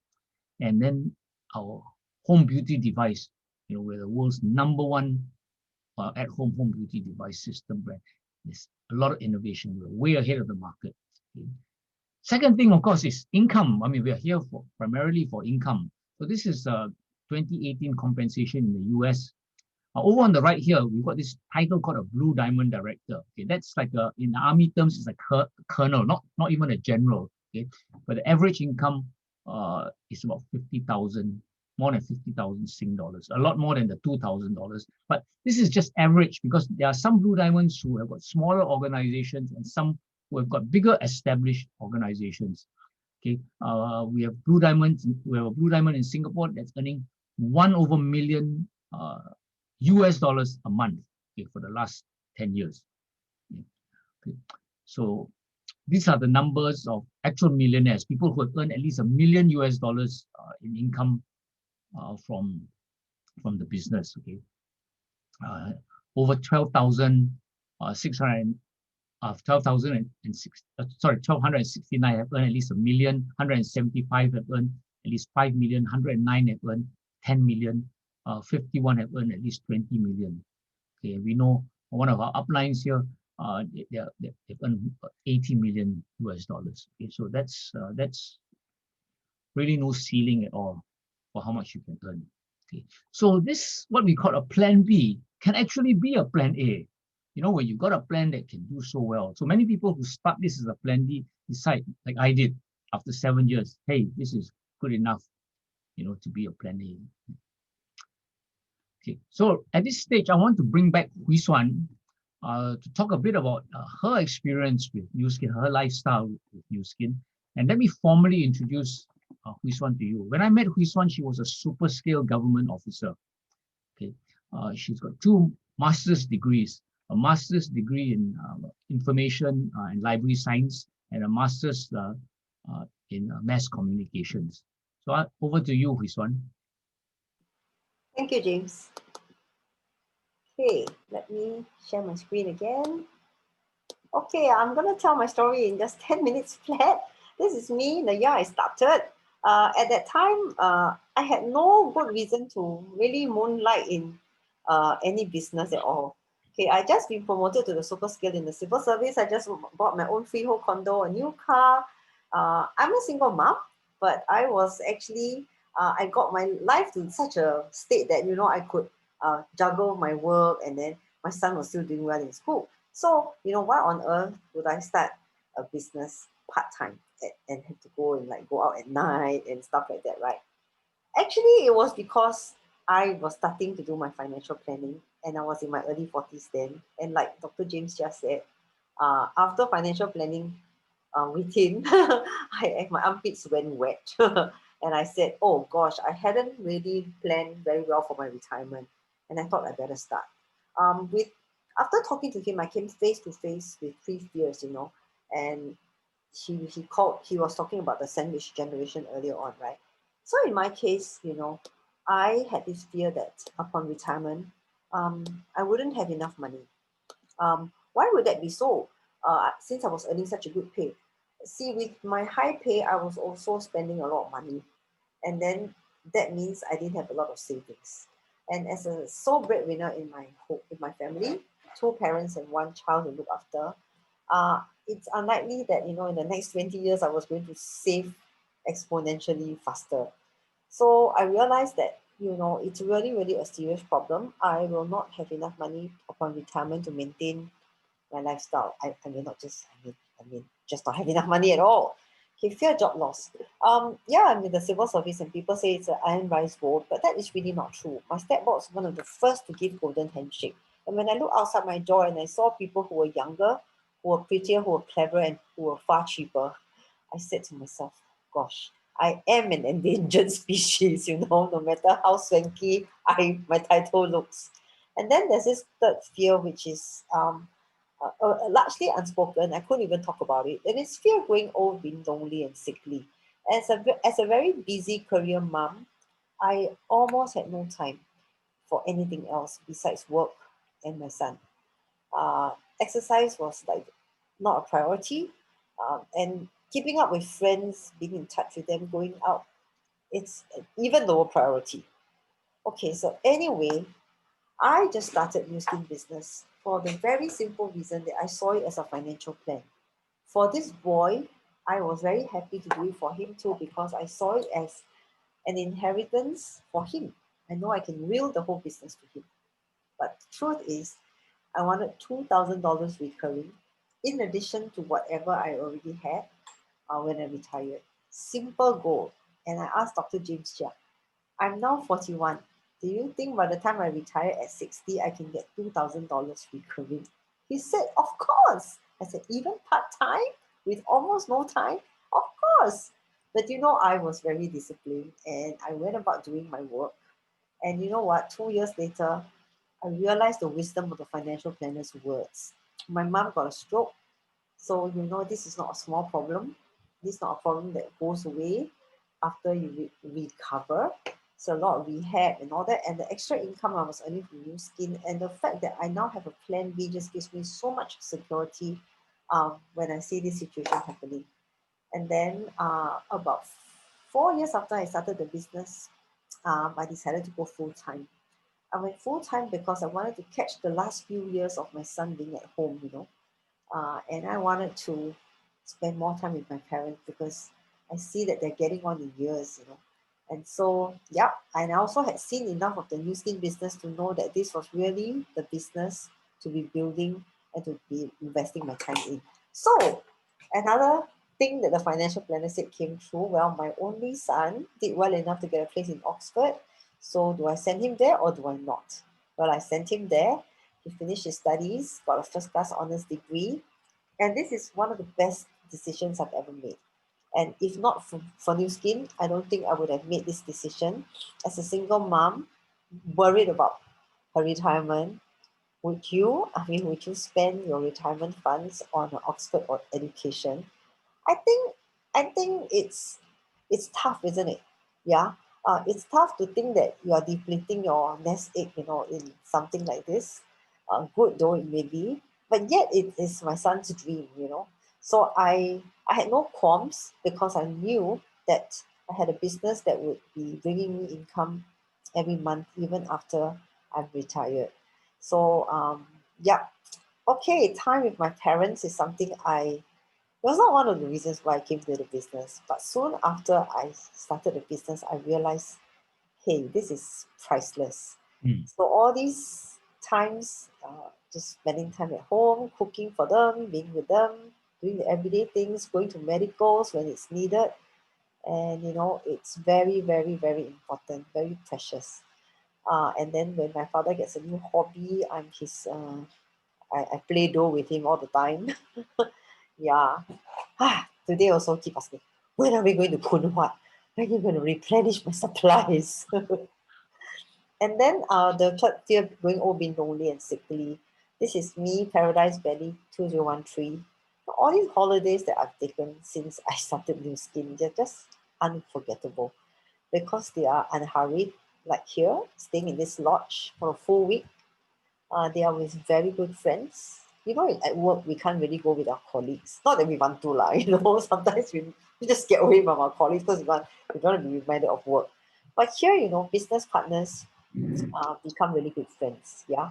And then our home beauty device. We're the world's #1 at-home home beauty device system brand. There's a lot of innovation. We're way ahead of the market. Okay. Second thing, of course, is income. I mean, we're here primarily for income. So this is 2018 compensation in the US. Over on the right here, we've got this title called a Blue Diamond Director. Okay, that's like in Army terms, it's like a colonel, not even a general. Okay, but the average income is about 50,000. More than 50,000 Sing dollars, a lot more than the $2,000. But this is just average because there are some Blue Diamonds who have got smaller organizations and some who have got bigger established organizations. Okay, we have Blue Diamonds. We have a Blue Diamond in Singapore that's earning $1 million US dollars a month. Okay, for the last 10 years. Okay. So these are the numbers of actual millionaires, people who have earned at least $1 million US dollars in income from the business. Okay, over 12,600 1269 have earned at least $1 million, 175 have earned at least $5 million, 109 have earned $10 million, 51 have earned at least $20 million. Okay, we know one of our uplines here, they've earned $80 million US dollars. Okay, so that's really no ceiling at all for how much you can earn. Okay, so this, what we call a plan B, can actually be a plan A. you know, when you got a plan that can do so well. So many people who start this as a plan D decide, like I did, after 7 years, hey, this is good enough, you know, to be a plan A. Okay, so at this stage, I want to bring back Hwee Suan to talk a bit about her experience with Nu Skin, her lifestyle with Nu Skin. And let me formally introduce Hwee Suan to you. When I met Hwee Suan, she was a super scale government officer. Okay, she's got 2 master's degrees, a master's degree in information and library science, and a master's in mass communications. So over to you, Hwee Suan. Thank you, James. Okay, let me share my screen again. Okay, I'm going to tell my story in just 10 minutes flat. This is me, the year I started. At that time, I had no good reason to really moonlight in any business at all. Okay, I just been promoted to the super scale in the civil service. I just bought my own freehold condo, a new car. I'm a single mom, but I was actually, I got my life to such a state that, you know, I could juggle my work, and then my son was still doing well in school. So, you know, why on earth would I start a business part-time and have to go and like go out at night and stuff like that, right? Actually, it was because I was starting to do my financial planning, and I was in my early 40s then. And like Dr. James just said, after financial planning with him, my armpits went wet. And I said, oh gosh, I hadn't really planned very well for my retirement. And I thought I better start. With After talking to him, I came face to face with 3 fears, you know. And he was talking about the sandwich generation earlier on, right? So in my case, you know, I had this fear that upon retirement, I wouldn't have enough money. Why would that be so? Since I was earning such a good pay. See, with my high pay, I was also spending a lot of money. And then that means I didn't have a lot of savings. And as a sole breadwinner in my home, in my family, 2 parents and 1 child to look after, it's unlikely that, you know, in the next 20 years I was going to save exponentially faster. So I realized that, you know, it's really, really a serious problem. I will not have enough money upon retirement to maintain my lifestyle. I may not just, I mean, just not have enough money at all. Okay, fear job loss. Yeah, I'm in the civil service and people say it's an iron rice bowl, but that is really not true. My stepdad was one of the first to give golden handshake. And when I look outside my door and I saw people who were younger, who were prettier, who were clever, and who were far cheaper, I said to myself, gosh, I am an endangered species, you know, no matter how swanky my title looks. And then there's this third fear, which is largely unspoken. I couldn't even talk about it. And it's fear growing old, being lonely and sickly. As a very busy career mom, I almost had no time for anything else besides work and my son. Uh, Exercise was like not a priority. And keeping up with friends, being in touch with them, going out, it's an even lower priority. Okay, so anyway, I just started Nu Skin business for the very simple reason that I saw it as a financial plan. For this boy, I was very happy to do it for him too because I saw it as an inheritance for him. I know I can will the whole business to him. But the truth is, I wanted $2,000 recurring in addition to whatever I already had when I retired. Simple goal. And I asked Dr. James Chia, I'm now 41. Do you think by the time I retire at 60, I can get $2,000 recurring? He said, of course. I said, even part-time with almost no time? Of course. But you know, I was very disciplined and I went about doing my work. And you know what? 2 years later, I realized the wisdom of the financial planner's words. My mom got a stroke. So, you know, this is not a small problem. This is not a problem that goes away after you recover. So a lot of rehab and all that. And the extra income I was earning from Nu Skin and the fact that I now have a plan B just gives me so much security when I see this situation happening. And then about 4 years after I started the business, I decided to go full time. I went full time because I wanted to catch the last few years of my son being at home, you know. And I wanted to spend more time with my parents because I see that they're getting on in years, you know. And so, yeah, and I also had seen enough of the Nu Skin business to know that this was really the business to be building and to be investing my time in. So another thing that the financial planner said came true. Well, my only son did well enough to get a place in Oxford. So do I send him there or do I not? Well, I sent him there. He finished his studies, got a first class honors degree. And this is one of the best decisions I've ever made. And if not for New Skin, I don't think I would have made this decision. As a single mom, worried about her retirement, would you spend your retirement funds on an Oxford or education? I think it's tough, isn't it? Yeah. It's tough to think that you are depleting your nest egg, in something like this. Good though it may be, but yet it is my son's dream. So I had no qualms because I knew that I had a business that would be bringing me income every month, even after I'm retired. So yeah, okay, time with my parents is something it was not one of the reasons why I came to the business, but soon after I started the business, I realized, hey, this is priceless. Mm. So all these times, just spending time at home, cooking for them, being with them, doing the everyday things, going to medicals when it's needed, and it's very, very, very important, very precious. And then when my father gets a new hobby, I'm his. I play doh with him all the time. Yeah. Today also keep asking, when are we going to Kun Wat? When are you going to replenish my supplies? And then the third fear, going old, being lonely and sickly. This is me, Paradise Valley 2013. All these holidays that I've taken since I started New Skin, they're just unforgettable because they are unhurried, like here, staying in this lodge for a full week. They are with very good friends. At work, we can't really go with our colleagues. Not that we want to, lah. Sometimes we just get away from our colleagues because we don't want to be reminded of work. But here, business partners become really good friends. Yeah.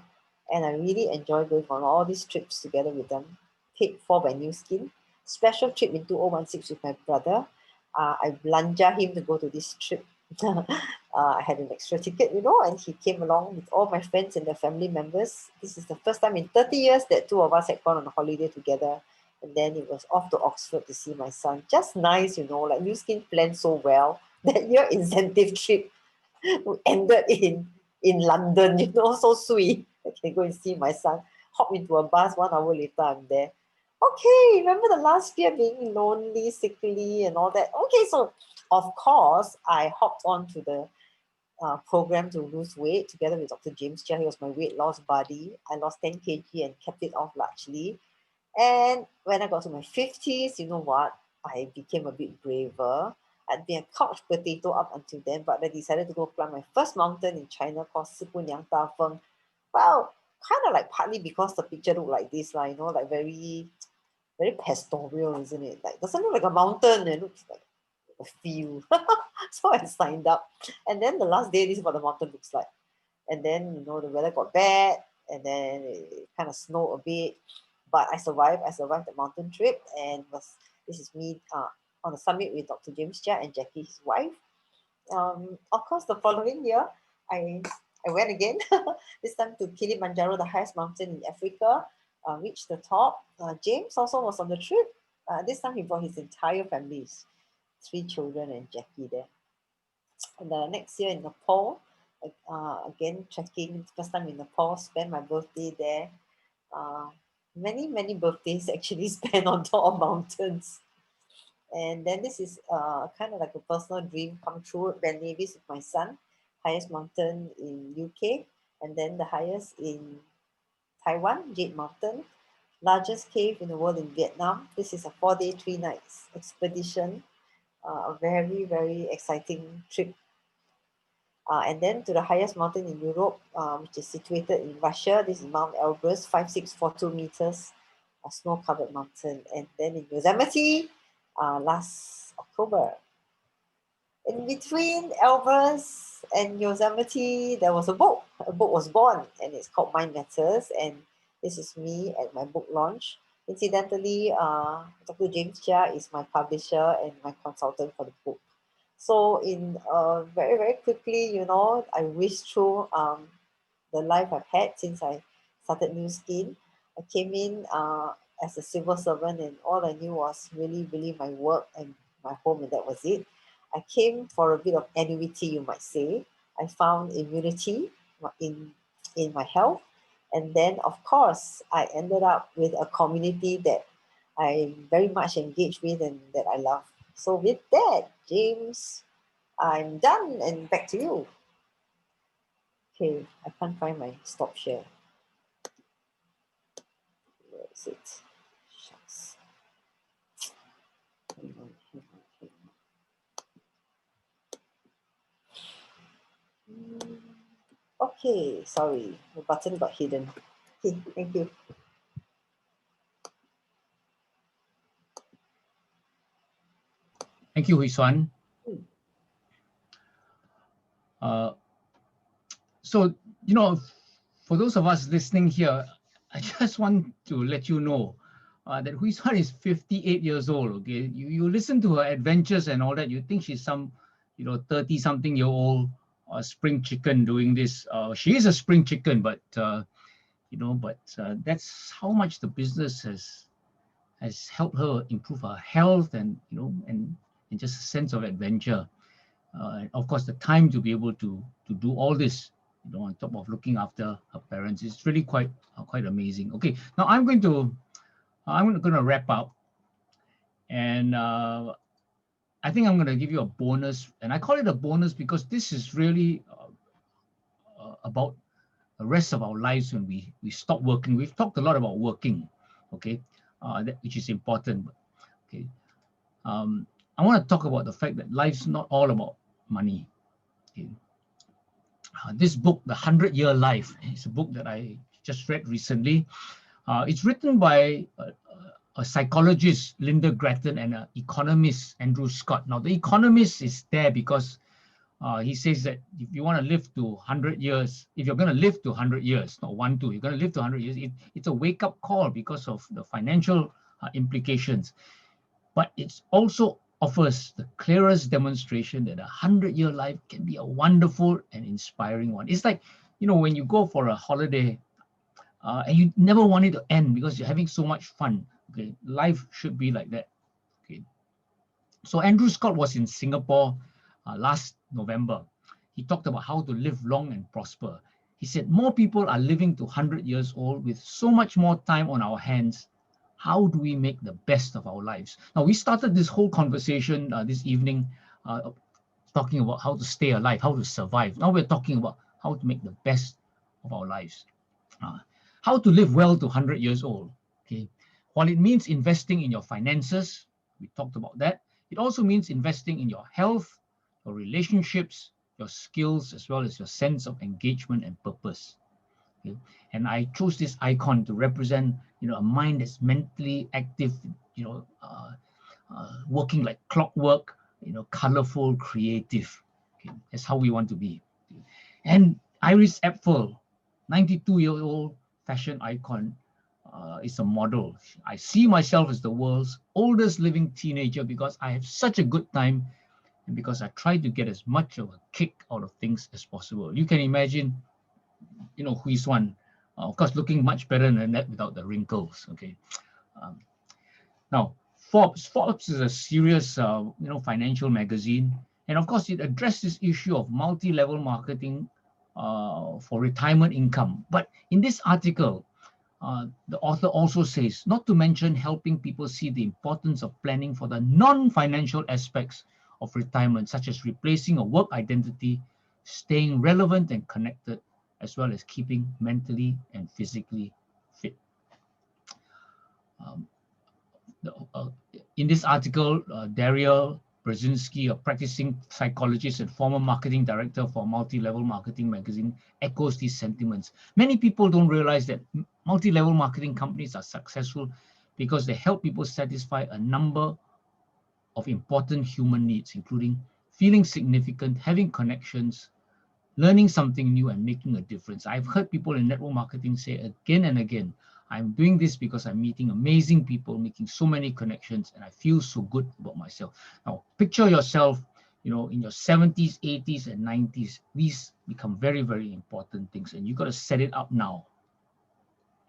And I really enjoy going on all these trips together with them, paid for by New Skin. Special trip in 2016 with my brother. I belanja him to go to this trip. I had an extra ticket, and he came along with all my friends and their family members. This is the first time in 30 years that two of us had gone on a holiday together. And then it was off to Oxford to see my son. Just nice, like New Skin planned so well. That year incentive trip ended in London, so sweet. I can go and see my son. Hop into a bus, 1 hour later, I'm there. Okay, remember the last year being lonely, sickly, and all that. Okay, so of course, I hopped on to the program to lose weight together with Dr. James Chia. He was my weight loss buddy. I lost 10 kg and kept it off largely. And when I got to my 50s, you know what? I became a bit braver. I'd been a couch potato up until then, but I decided to go climb my first mountain in China called Sipuniang Dafeng. Well, kind of like partly because the picture looked like this, like very, very pastoral, isn't it? Like, doesn't look like a mountain, it looks like a field. So I signed up. And then the last day, this is what the mountain looks like. And then, the weather got bad, and then it kind of snowed a bit. But I survived. I survived the mountain trip, and this is me on the summit with Dr. James Chia and Jackie, his wife. Of course, the following year, I went again. This time to Kilimanjaro, the highest mountain in Africa. Reached the top. James also was on the trip. This time he brought his entire family, 3 children and Jackie there. And the next year in Nepal, again trekking, first time in Nepal, spent my birthday there. Many birthdays actually spent on top of mountains. And then this is kind of like a personal dream come true. Ben Nevis with my son, highest mountain in UK, and then the highest in Taiwan, Jade Mountain, largest cave in the world in Vietnam. This is a 4-day, 3 nights expedition. A very, very exciting trip. And then to the highest mountain in Europe, which is situated in Russia. This is Mount Elbrus, 5642 meters, a snow-covered mountain. And then in Yosemite, last October. In between Elbrus and Yosemite, there was a book. A book was born, and it's called Mind Matters. And this is me at my book launch. Incidentally, Dr. James Chia is my publisher and my consultant for the book. So in very, very quickly, I whisked through the life I've had since I started New Skin. I came in as a civil servant, and all I knew was really, really my work and my home, and that was it. I came for a bit of annuity, you might say. I found immunity in my health, and then of course I ended up with a community that I very much engaged with and that I love. So with that, James, I'm done and back to you. Okay, I can't find my stop share. Where is it? Shucks. Hang on, hang on, hang on. Okay, sorry, the button got hidden. Okay, thank you. Thank you, Hwee Suan. Hmm. So, for those of us listening here, I just want to let you know that Hwee Suan is 58 years old. Okay, you listen to her adventures and all that, you think she's some 30-something-year-old spring chicken doing this. She is a spring chicken, but that's how much the business has helped her improve her health and and just a sense of adventure. And of course, the time to be able to do all this, on top of looking after her parents, is really quite amazing. Okay, now I'm going to wrap up, and I think I'm going to give you a bonus, and I call it a bonus because this is really about the rest of our lives when we stop working. We've talked a lot about working, okay, which is important. Okay, I want to talk about the fact that life's not all about money. Okay? This book, The 100-Year Life, is a book that I just read recently. It's written by a psychologist, Linda Grattan, and an economist, Andrew Scott. Now, the economist is there because he says that if you want to live to 100 years, if you're going to live to 100 years, not 1, 2, you're going to live to 100 years, it's a wake-up call because of the financial implications. But it also offers the clearest demonstration that a 100-year life can be a wonderful and inspiring one. It's like, when you go for a holiday and you never want it to end because you're having so much fun. Okay, life should be like that. Okay, so Andrew Scott was in Singapore last November. He talked about how to live long and prosper. He said more people are living to 100 years old with so much more time on our hands. How do we make the best of our lives? Now, we started this whole conversation this evening talking about how to stay alive, how to survive. Now we're talking about how to make the best of our lives. How to live well to 100 years old. Okay, while it means investing in your finances, we talked about that, it also means investing in your health, your relationships, your skills, as well as your sense of engagement and purpose. Okay? And I chose this icon to represent, a mind that's mentally active, working like clockwork, colorful, creative. Okay? That's how we want to be. Okay? And Iris Apfel, 92-year-old fashion icon, is a model. I see myself as the world's oldest living teenager because I have such a good time and because I try to get as much of a kick out of things as possible. You can imagine, Hwee Suan, of course, looking much better than that without the wrinkles. Okay. Now, Forbes is a serious, financial magazine, and of course, it addressed this issue of multi-level marketing for retirement income. But in this article, the author also says, not to mention helping people see the importance of planning for the non-financial aspects of retirement, such as replacing a work identity, staying relevant and connected, as well as keeping mentally and physically fit. In this article, Daria Brzezinski, a practicing psychologist and former marketing director for Multi-Level Marketing magazine, echoes these sentiments. Many people don't realize that multi-level marketing companies are successful because they help people satisfy a number of important human needs, including feeling significant, having connections, learning something new, and making a difference. I've heard people in network marketing say again and again, I'm doing this because I'm meeting amazing people, making so many connections, and I feel so good about myself. Now, picture yourself, in your 70s, 80s, and 90s. These become very, very important things, and you got to set it up now.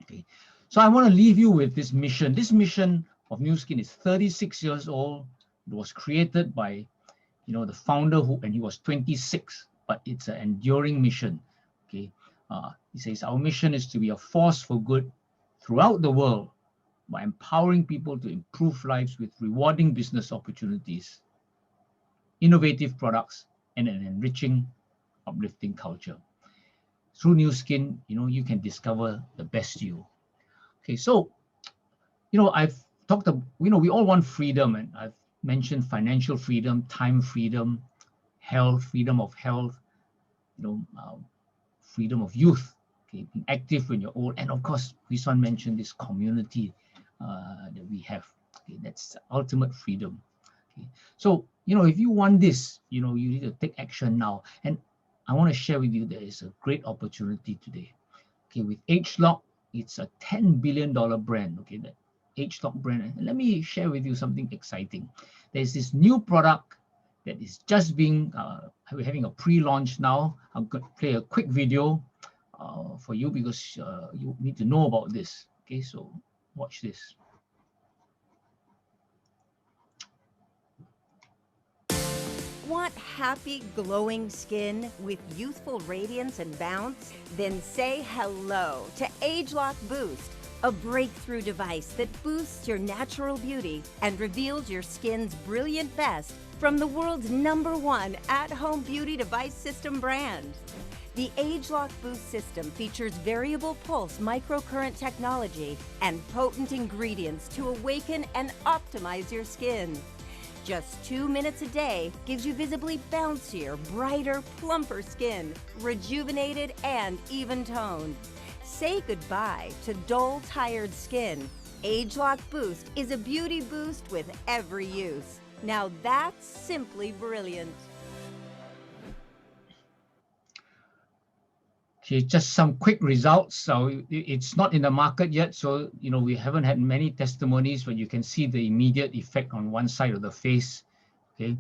Okay, so I want to leave you with this mission. This mission of Nu Skin is 36 years old. It was created by, the founder when he was 26, but it's an enduring mission. Okay, he says our mission is to be a force for good throughout the world by empowering people to improve lives with rewarding business opportunities, innovative products, and an enriching, uplifting culture. Through Nu Skin, you can discover the best you. Okay, so, I've talked about, we all want freedom, and I've mentioned financial freedom, time freedom, health, freedom of health, freedom of youth, okay, being active when you're old, and of course, Suan mentioned this community that we have. Okay, that's ultimate freedom. Okay, so if you want this, you need to take action now. And I want to share with you there is a great opportunity today. Okay, with ageLOC, it's a $10 billion brand. Okay, that ageLOC brand. And let me share with you something exciting. There's this new product that is just being, we're having a pre-launch now. I'm going to play a quick video for you because you need to know about this. Okay, so watch this. Want happy, glowing skin with youthful radiance and bounce? Then say hello to ageLOC Boost, a breakthrough device that boosts your natural beauty and reveals your skin's brilliant best from the world's #1 at-home beauty device system brand. The ageLOC Boost system features variable pulse microcurrent technology and potent ingredients to awaken and optimize your skin. Just 2 minutes a day gives you visibly bouncier, brighter, plumper skin, rejuvenated and even-toned. Say goodbye to dull, tired skin. ageLOC Boost is a beauty boost with every use. Now that's simply brilliant. Okay, just some quick results. So it's not in the market yet. So, we haven't had many testimonies, but you can see the immediate effect on one side of the face. Okay.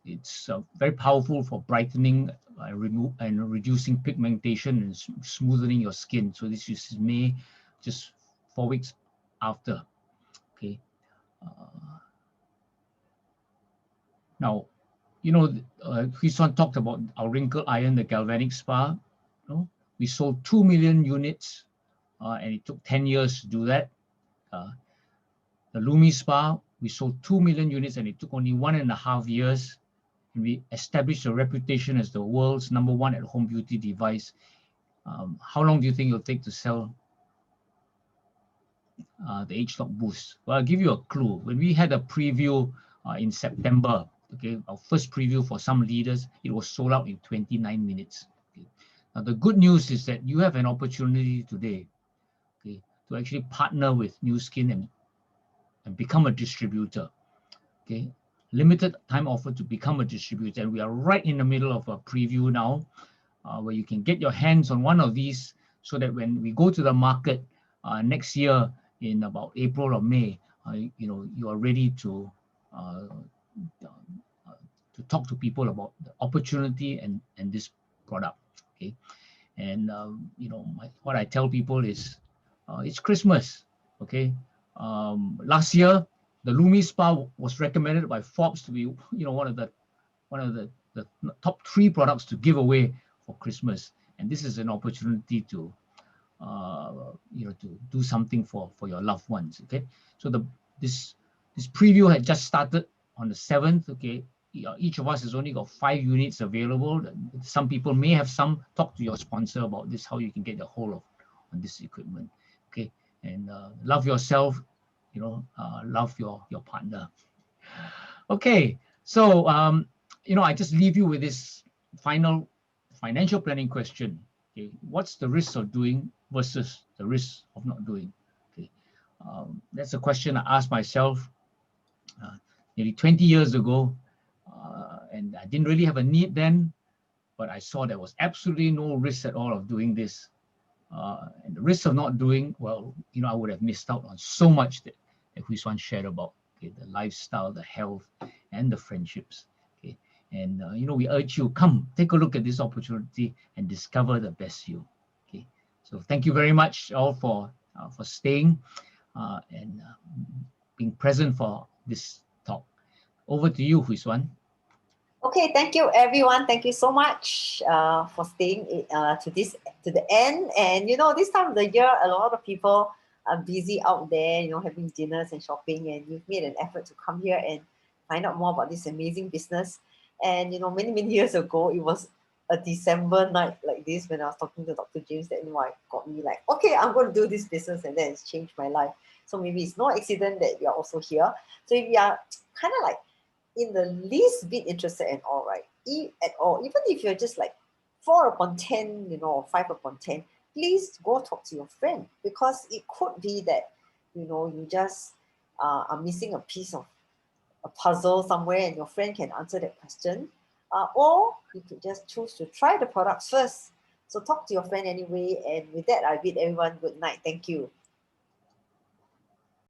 It's very powerful for brightening and reducing pigmentation and smoothing your skin. So this is May, just 4 weeks after. Okay. Now, Hwee Suan talked about our wrinkle iron, the galvanic spa. We sold 2 million units, and it took 10 years to do that. The Lumi Spa, we sold 2 million units, and it took only 1.5 years. And we established a reputation as the world's #1 at-home beauty device. How long do you think it'll take to sell the ageLOC Boost? Well, I'll give you a clue. When we had a preview in September, okay, our first preview for some leaders, it was sold out in 29 minutes. Okay. Now, the good news is that you have an opportunity today, okay, to actually partner with Nu Skin and become a distributor. Okay, limited time offer to become a distributor, and we are right in the middle of a preview now, where you can get your hands on one of these, so that when we go to the market next year in about April or May, you are ready to talk to people about the opportunity and this product. Okay, and what I tell people is it's Christmas. Okay, last year the Lumi Spa was recommended by Forbes to be one of the top 3 products to give away for Christmas, and this is an opportunity to to do something for your loved ones. Okay, so this preview had just started on the 7th. Okay, each of us has only got 5 units available. Some people may have some. Talk to your sponsor about this, how you can get a hold on this equipment. Okay, and love yourself, love your partner. Okay, so I just leave you with this final financial planning question. Okay, what's the risk of doing versus the risk of not doing? Okay, that's a question I asked myself nearly 20 years ago, and I didn't really have a need then, but I saw there was absolutely no risk at all of doing this. And the risk of not doing, well, I would have missed out on so much that Hwee Suan shared about. Okay, the lifestyle, the health, and the friendships. Okay, and we urge you, come take a look at this opportunity and discover the best you. Okay, So thank you very much all for staying and being present for this talk. Over to you, Suan. Okay, thank you everyone. Thank you so much for staying to the end. And this time of the year, a lot of people are busy out there, having dinners and shopping. And you've made an effort to come here and find out more about this amazing business. And many years ago, it was a December night like this when I was talking to Dr. James that got me like, okay, I'm going to do this business, and then it's changed my life. So maybe it's no accident that we are also here. So if you are kind of like in the least bit interested at all, right? At all, even if you're just like 4 upon 10, or 5 upon 10, please go talk to your friend, because it could be that, you just are missing a piece of a puzzle somewhere and your friend can answer that question. Or you could just choose to try the products first. So talk to your friend anyway. And with that, I bid everyone good night. Thank you.